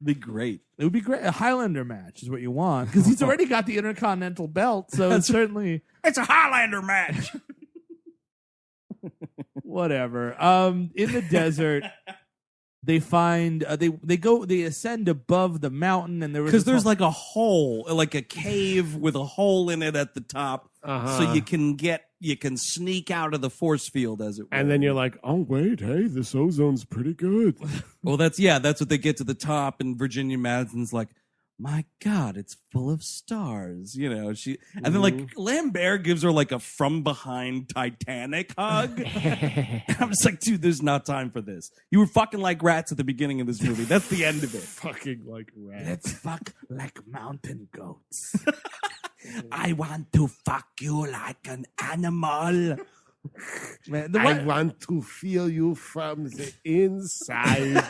Be great. It would be great. A Highlander match is what you want because he's already got the Intercontinental belt, so it's certainly It's a Highlander match. whatever. In the desert, they find they ascend above the mountain, and Because there's like a hole, like a cave with a hole in it at the top, so you can sneak out of the force field, as it were. And then you're like, oh wait, hey, this ozone's pretty good. well, that's what they get to the top, and Virginia Madsen's like, my God, it's full of stars, you know. And then like Lambert gives her like a from behind Titanic hug. I'm just like, dude, there's not time for this. You were fucking like rats at the beginning of this movie. That's the end of it. Fucking like rats. let's fuck like mountain goats. I want to fuck you like an animal. Man, the I way- want to feel you from the inside.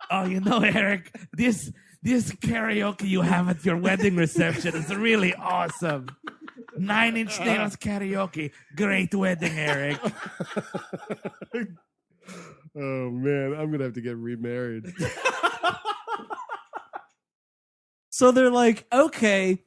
oh, you know, Eric, this karaoke you have at your wedding reception is really awesome. 9-Inch Nails karaoke, great wedding, Eric. Oh man, I'm gonna have to get remarried. So they're like, okay,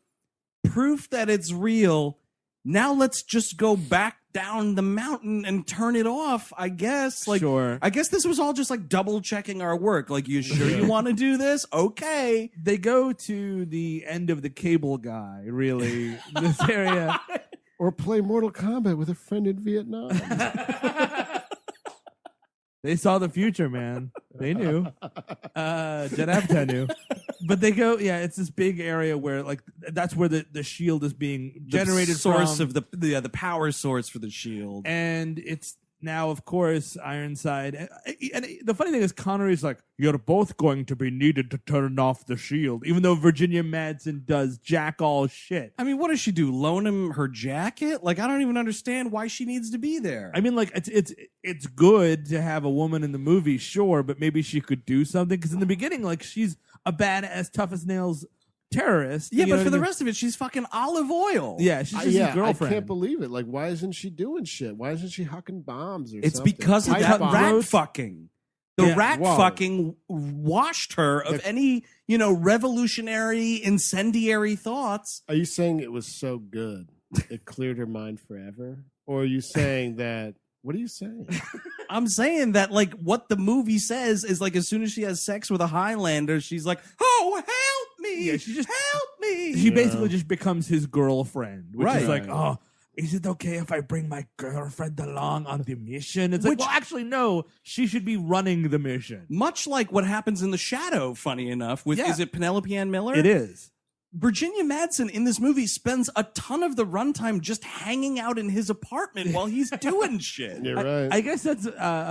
proof that it's real. Now let's just go back down the mountain and turn it off, I guess. Like, Sure. I guess this was all just like double checking our work. Like, you sure you want to do this? Okay. They go to the end of the cable guy, really, this area. Or play Mortal Kombat with a friend in Vietnam. They saw the future, man. They knew. Judd Apatow knew. But they go, yeah, it's this big area where, like, that's where the shield is being generated the source from. of the power source for the shield. And it's now, of course, Ironside. And the funny thing is, Connery's like, you're both going to be needed to turn off the shield, even though Virginia Madsen does jack all shit. I mean, what does she do? Loan him her jacket? Like, I don't even understand why she needs to be there. I mean, like, it's good to have a woman in the movie, sure, but maybe she could do something. Because in the beginning, like, she's a badass, tough as nails terrorist. yeah, you know but what for I the mean? rest of it, she's fucking olive oil. Yeah, she's just his I girlfriend. can't believe it. Like, why isn't she doing shit? Why isn't she hucking bombs or It's something? because of Pipe that bombs. rat fucking. The Yeah, rat whoa. fucking washed her of any, revolutionary, incendiary thoughts. Are you saying it was so good it cleared her mind forever? Or are you saying that? What are you saying? I'm saying that, like, what the movie says is, like, as soon as she has sex with a Highlander, she's like, oh, help me! Yeah, she just- help me! She basically just becomes his girlfriend, which is Right. like, oh, is it okay if I bring my girlfriend along on the mission? It's like, Which- well, actually, no, she should be running the mission. Much like what happens in The Shadow, funny enough, with, Yeah. is it Penelope Ann Miller? It is. Virginia Madsen in this movie spends a ton of the runtime just hanging out in his apartment while he's doing shit. You're right. I guess that's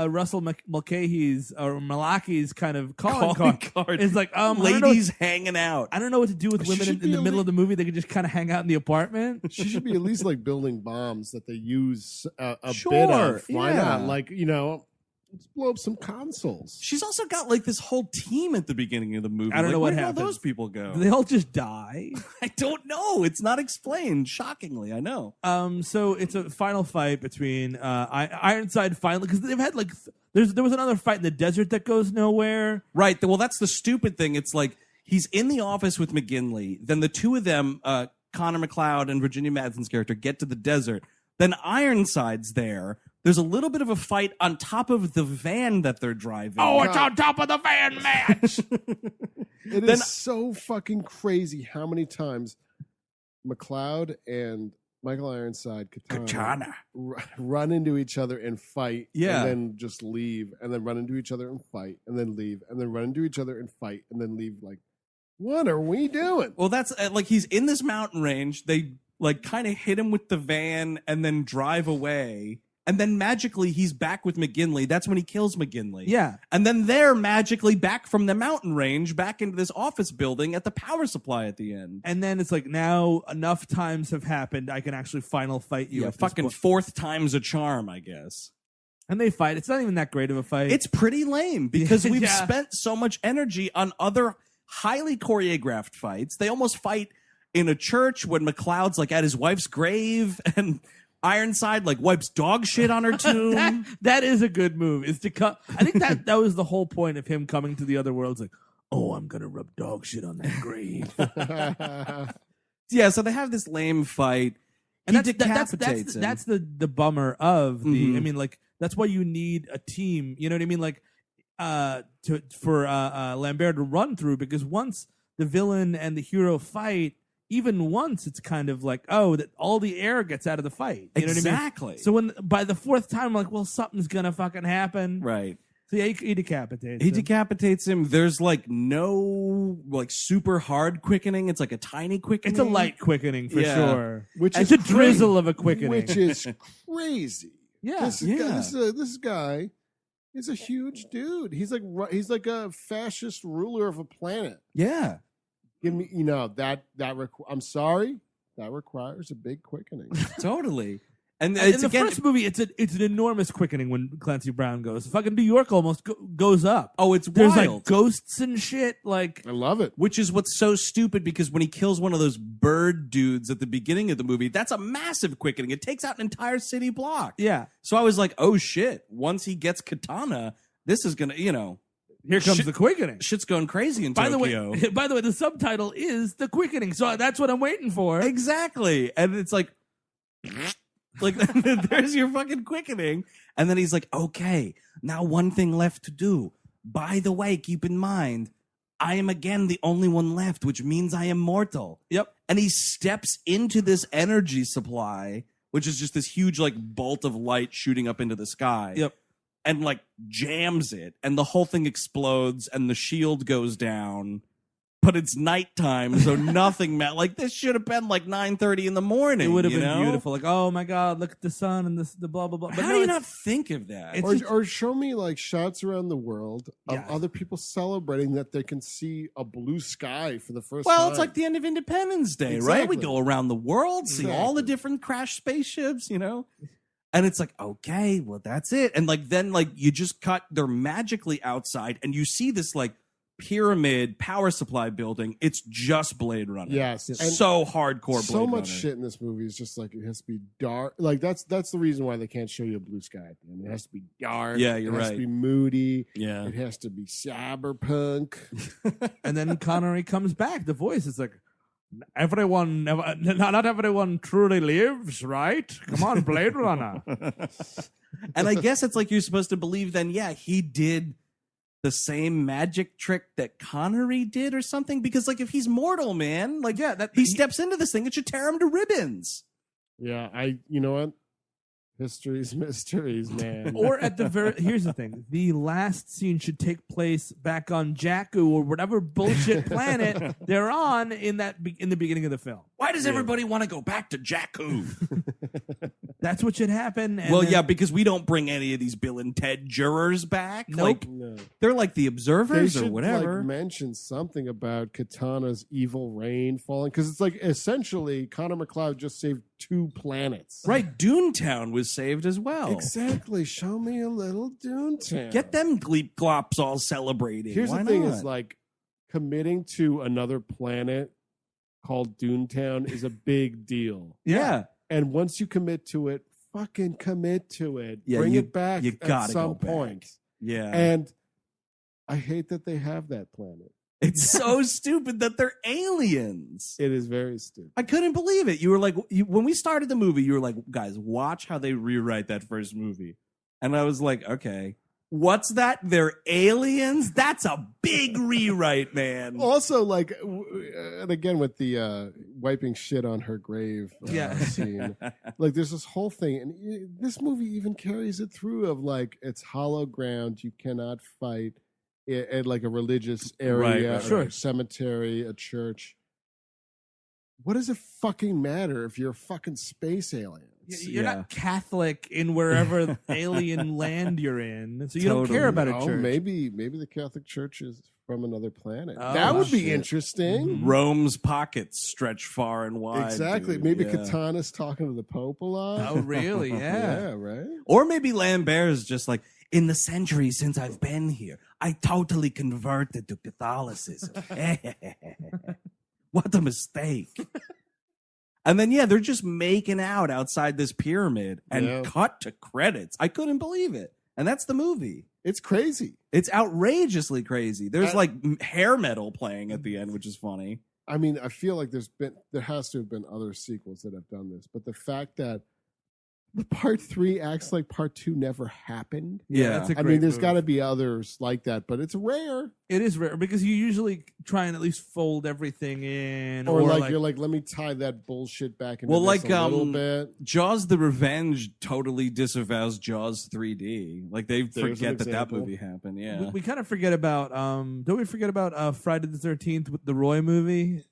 Russell Mulcahy's or Mulachy's kind of calling card. It's like, Ladies hanging out. I don't know what to do with She women should in be the a middle le- of the movie. They could just kind of hang out in the apartment. She should be at least like building bombs that they use a Sure, bit of. Why yeah. not? Like, let's blow up some consoles. She's also got like this whole team at the beginning of the movie. I don't know Like, what where did all happens. those people go? They all just die. I don't know. It's not explained. Shockingly, I know. So it's a final fight between Ironside finally, because they've had like there was another fight in the desert that goes nowhere. Right. Well, that's the stupid thing. It's like he's in the office with McGinley. Then the two of them, Connor McLeod and Virginia Madsen's character, get to the desert. Then Ironside's there. There's a little bit of a fight on top of the van that they're driving. Oh, it's on top of the van match. It Then- is so fucking crazy how many times McLeod and Michael Ironside, Katana. run into each other and fight, Yeah. and then just leave, and then run into each other and fight, and then leave, and then run into each other and fight, and then leave. Like, what are we doing? Well, that's like he's in this mountain range. They like kind of hit him with the van and then drive away. And then magically he's back with McGinley. That's when he kills McGinley. Yeah. And then they're magically back from the mountain range back into this office building at the power supply at the end. And then it's like, now enough times have happened. I can actually final fight you. Yeah, at this fucking point. fourth time's a charm, I guess. And they fight. It's not even that great of a fight. It's pretty lame because we've Yeah. spent so much energy on other highly choreographed fights. They almost fight in a church when McLeod's like at his wife's grave and Ironside like wipes dog shit on her tomb. that is a good move. Is to cut. I think that was the whole point of him coming to the other world. It's like, oh, I'm gonna rub dog shit on that grave. Yeah, so they have this lame fight. And He that's decapitates him. that's the bummer of the. Mhm. I mean, like that's why you need a team. You know what I mean? Like, for Lambert to run through, because once the villain and the hero fight, even once, it's kind of like, oh, that all the air gets out of the fight. You know what I mean? Exactly. So when by the fourth time, I'm like, well, something's gonna fucking happen. Right. So yeah, he decapitates. He him. decapitates him. There's like no like super hard quickening. It's like a tiny quickening. It's a light quickening for Yeah. sure. Which It's is a drizzle crazy, of a quickening. which is crazy. Yeah. This guy is a huge dude. He's like a fascist ruler of a planet. Yeah. Give me, I'm sorry, that requires a big quickening. Totally. And In it's the again, first movie, it's an enormous quickening when Clancy Brown goes. Fucking New York almost goes up. oh, it's There's wild. like ghosts and shit. Like, I love it. Which is what's so stupid because when he kills one of those bird dudes at the beginning of the movie, that's a massive quickening. It takes out an entire city block. yeah, So I was like, oh shit, once he gets Katana, this is gonna, here comes Shit- the quickening. shit's going crazy in By the Tokyo. way, the subtitle is the quickening, so that's what I'm waiting for. Exactly. And it's like there's your fucking quickening. And then he's like, okay, now one thing left to do. By the way, keep in mind, I am again the only one left, which means I am mortal. Yep. And he steps into this energy supply, which is just this huge like bolt of light shooting up into the sky. Yep. And like jams it, and the whole thing explodes, and the shield goes down. But it's nighttime, so nothing matters. Like this should have been like 9:30 in the morning. It would have you been know? beautiful. Like, oh my god, look at the sun and the blah blah blah. But How no, do you it's- not think of that? it's- Or show me like shots around the world of Yeah. other people celebrating that they can see a blue sky for the first Well, time. it's like the end of Independence Day, right? We Exactly. go around the world, see all the Exactly. different crashed spaceships, And it's like, okay, well, that's it. And like then like you just cut, they're magically outside, and you see this like pyramid power supply building. It's just Blade Runner. Yes. It's And so hardcore Blade so much Runner. shit in this movie is just like it has to be dark. Like that's the reason why they can't show you a blue sky at the end. It has to be dark. Yeah, you're it has right. to be moody. Yeah. It has to be cyberpunk. And then Connery comes back. The voice is like, not everyone truly lives, right? Come on, Blade Runner. And I guess it's like you're supposed to believe then, yeah, he did the same magic trick that Connery did or something. Because like if he's mortal, man, like he steps into this thing, it should tear him to ribbons. Yeah, you know what? History's mysteries, man. Or at the here's the thing: the last scene should take place back on Jakku or whatever bullshit planet they're on in the beginning of the film. Why does everybody want to go back to Jakku? That's what should happen. And Well, then- yeah, because we don't bring any of these Bill and Ted jurors back. Nope. Like, No. they're like the They observers should or whatever. like mention something about Katana's evil reign falling because it's like essentially Connor McLeod just saved 2 planets. Right, Doontown was saved as well. Exactly. Show me a little Doontown. Get them gleep glops all celebrating. Here's Why the thing: not? is like committing to another planet called Doontown is a big deal. yeah. And once you commit to it, fucking commit to it. Yeah, Bring you- it back you at gotta some go back. point. Yeah. And I hate that they have that planet. It's so stupid that they're aliens. It is very stupid. I couldn't believe it. You were like, when we started the movie, you were like, guys, watch how they rewrite that first movie. And I was like, okay. What's that? They're aliens? That's a big rewrite, man. Also, like, and again with the wiping shit on her grave scene, like, there's this whole thing, and this movie even carries it through of like, it's hollow ground. You cannot fight at like a religious area, Right. a cemetery, a church. What does it fucking matter if you're a fucking space alien? You're not Catholic in wherever alien land you're in, so you don't care about a church. Maybe the Catholic Church is from another planet. Oh, that would be shit. interesting. Rome's pockets stretch far and wide. Exactly. dude. Maybe Yeah. Katana's talking to the Pope a lot. Oh, really? Yeah. Yeah, right. Or maybe Lambert is just like, in the centuries since I've been here, I totally converted to Catholicism. What a mistake. And then, they're just making out outside this pyramid and cut to credits. I couldn't believe it. And that's the movie. It's crazy. It's outrageously crazy. There's like hair metal playing at the end, which is funny. I mean, I feel like there has to have been other sequels that have done this, but the fact that the part 3 acts like part 2 never happened. Yeah. That's a I great mean, there's move. got to be others like that, but it's rare. It is rare because you usually try and at least fold everything in, Or like you're like, let me tie that bullshit back into this a little bit. Jaws the Revenge totally disavows Jaws 3D. Like they There's an forget that example. movie happened. Yeah. we kind of forget about. Don't we forget about Friday the 13th with the Roy movie?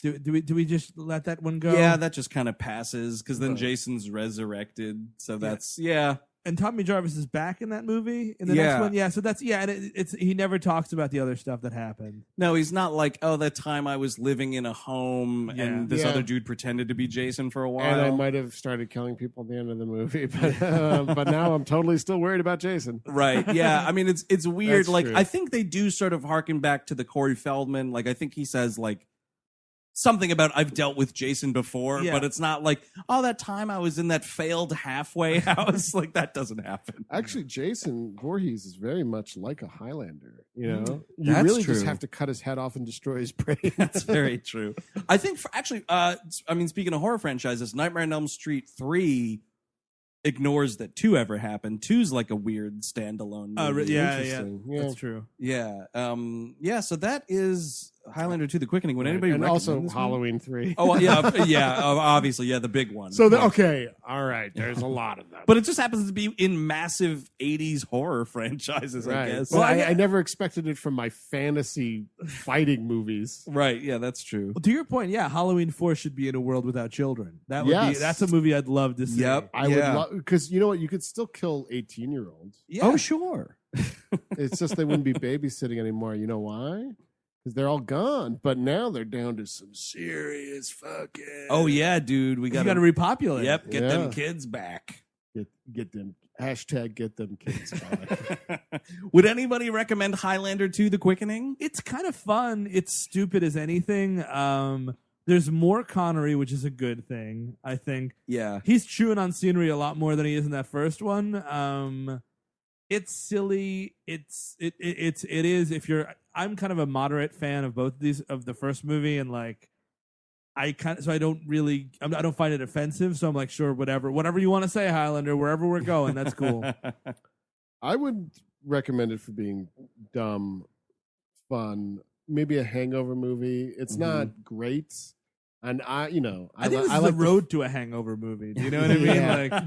Do we just let that one go? Yeah, that just kind of passes because then Right. Jason's resurrected. So that's And Tommy Jarvis is back in that movie in the next one. Yeah, so that's and it's he never talks about the other stuff that happened. No, he's not like, oh, that time I was living in a home and this Yeah. other dude pretended to be Jason for a while. And I might have started killing people at the end of the movie, but now I'm totally still worried about Jason. Right. Yeah. I mean, it's weird. That's Like, true. I think they do sort of harken back to the Corey Feldman. Like, I think he says like something about I've dealt with Jason before, Yeah. but it's not like, oh, that time I was in that failed halfway house. Like that doesn't happen. Actually, Jason Voorhees is very much like a Highlander. You know, you That's really true. just have to cut his head off and destroy his brain. That's very true. I think speaking of horror franchises, Nightmare on Elm Street 3 ignores that 2 ever happened. 2's like a weird standalone movie. Interesting. Yeah. That's true. Yeah. So that is Highlander 2: The Quickening. Would anybody and recommend also this Halloween 3. Oh obviously, the big one. So okay, all right. There's a lot of them, but it just happens to be in massive 80s horror franchises, I guess. Well, I never expected it from my fantasy fighting movies. Right, yeah, that's true. Well, to your point, Halloween 4 should be in a world without children. That would Yes. that's a movie I'd love to see. Yep. I would love because you know what, you could still kill 18-year-olds. Yeah. Oh, sure. It's just they wouldn't be babysitting anymore. You know why? Because they're all gone. But now they're down to some serious fucking. Oh, yeah, dude. We You got got to repopulate. Yep, get Yeah. them kids back. Get them get them kids back. Would anybody recommend Highlander 2: The Quickening? It's kind of fun. It's stupid as anything. There's more Connery, which is a good thing, I think. Yeah. He's chewing on scenery a lot more than he is in that first one. It's silly. It is. I'm kind of a moderate fan of both of these, of the first movie, and like I don't find it offensive. So I'm like, sure, whatever you want to say, Highlander, wherever we're going, that's cool. I would recommend it for being dumb, fun, maybe a hangover movie. It's not great. And I think this is like the road to a hangover movie. Do you know what I mean? Yeah. Like,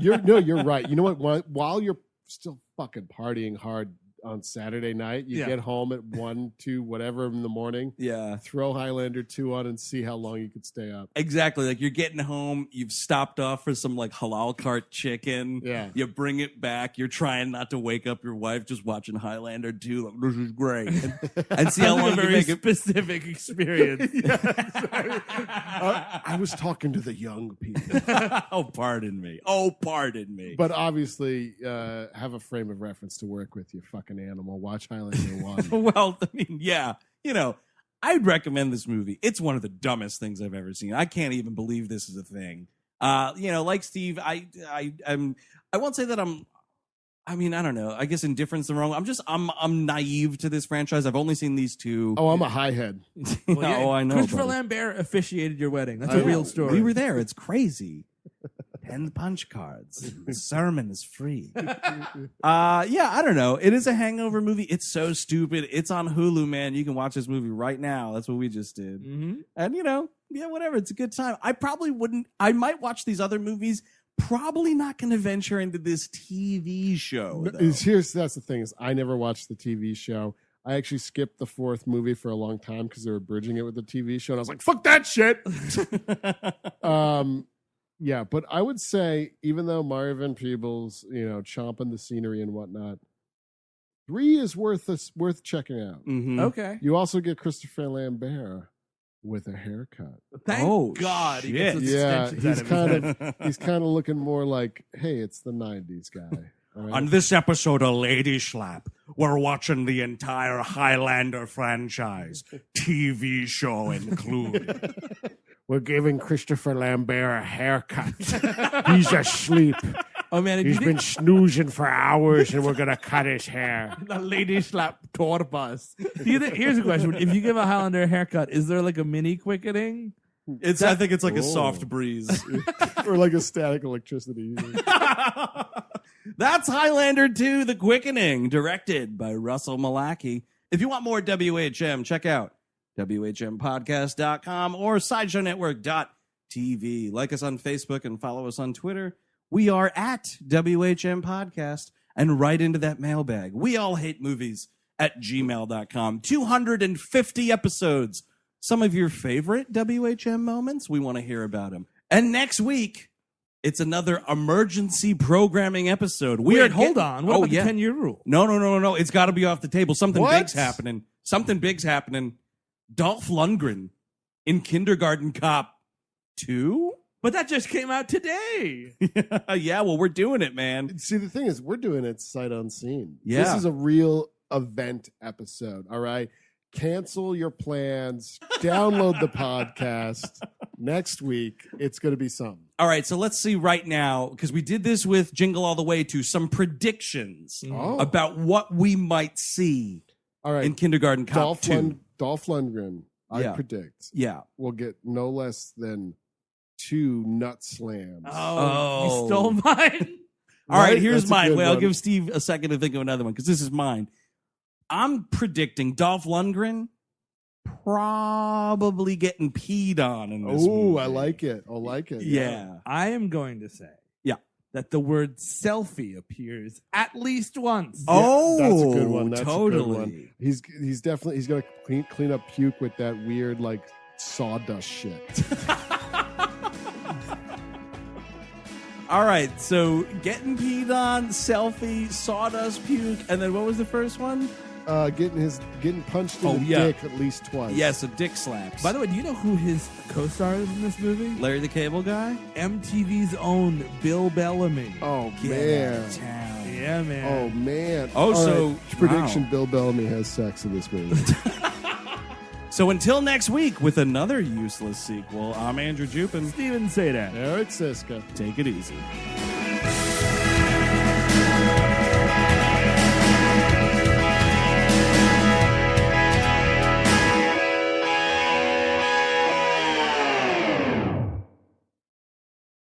you're right. You know what? While you're still fucking partying hard on Saturday night, you get home at 1, 2, whatever in the morning. Yeah. Throw Highlander 2 on and see how long you could stay up. Exactly. Like you're getting home, you've stopped off for some like halal cart chicken. Yeah. You bring it back. You're trying not to wake up your wife, just watching Highlander 2. Like, this is great. And see how long you very make it. specific experience. I was talking to the young people. Oh, pardon me. Oh, pardon me. But obviously, have a frame of reference to work with, you fucking animal. Watch Highlander 1. Well, I mean, yeah. I'd recommend this movie. It's one of the dumbest things I've ever seen. I can't even believe this is a thing. Like Steve, I won't say that I don't know. I guess indifference is wrong. I'm naive to this franchise. I've only seen these 2. Oh, I'm a high head. I know. Christopher buddy. Lambert officiated your wedding. That's a real story. We were there. It's crazy. and punch cards. The sermon is free. I don't know. It is a hangover movie. It's so stupid. It's on Hulu, man. You can watch this movie right now. That's what we just did. Mm-hmm. And, whatever. It's a good time. I probably wouldn't. I might watch these other movies. Probably not going to venture into this TV show. That's the thing is I never watched the TV show. I actually skipped the fourth movie for a long time because they were bridging it with the TV show. And I was like, fuck that shit. Yeah, but I would say, even though Mario Van Peebles, chomping the scenery and whatnot, 3 is worth checking out. Mm-hmm. Okay. You also get Christopher Lambert with a haircut. Thank God. He gets those Yeah, extensions he's kind of looking more like, hey, it's the 90s guy. All right? On this episode of Lady Slap, we're watching the entire Highlander franchise, TV show included. We're giving Christopher Lambert a haircut. He's asleep. Oh, man. He's been snoozing for hours, and we're going to cut his hair. The Lady Slap tour bus. Here's a question. If you give a Highlander a haircut, is there like a mini quickening? I think it's like a soft breeze. Or like a static electricity. That's Highlander 2, The Quickening, directed by Russell Mulachy. If you want more WHM, check out WHMpodcast.com or SideshowNetwork.tv. Like us on Facebook and follow us on Twitter. We are at WHM Podcast, and write into that mailbag. We all hate movies at gmail.com. 250 episodes. Some of your favorite WHM moments? We want to hear about them. And next week, it's another emergency programming episode. Hold on. What about the 10-year rule? No. It's got to be off the table. Something What? big's happening. Dolph Lundgren in Kindergarten Cop 2? But that just came out today. Yeah, well, we're doing it, man. See, the thing is, we're doing it sight unseen. Yeah. This is a real event episode, all right? Cancel your plans. Download the podcast. Next week, it's going to be something. All right, so let's see right now, because we did this with Jingle All the Way to some predictions Oh. about what we might see All right. in Kindergarten Cop 2. Dolph Lundgren, I predict, will get no less than 2 nut slams. Oh. You stole mine? All right, Right? here's That's a mine. good Wait, I'll one. give Steve a second to think of another one, because this is mine. I'm predicting Dolph Lundgren probably getting peed on in this movie. I like it. I like it. Yeah. I am going to say that the word selfie appears at least once. Oh, that's a good one. That's totally. a good one. He's definitely gonna clean up puke with that weird like sawdust shit. All right, so getting peed on, selfie, sawdust, puke, and then what was the first one? Getting punched in the dick at least twice. Yes, a dick slaps. By the way, do you know who his co-star is in this movie? Larry the Cable Guy? MTV's own Bill Bellamy. Oh Get out man. of town. Yeah, man. Oh man. Oh, All so right, prediction: wow. Bill Bellamy has sex in this movie. So until next week with another useless sequel, I'm Andrew Jupin. Steven Sadak. Eric Siska. Take it easy.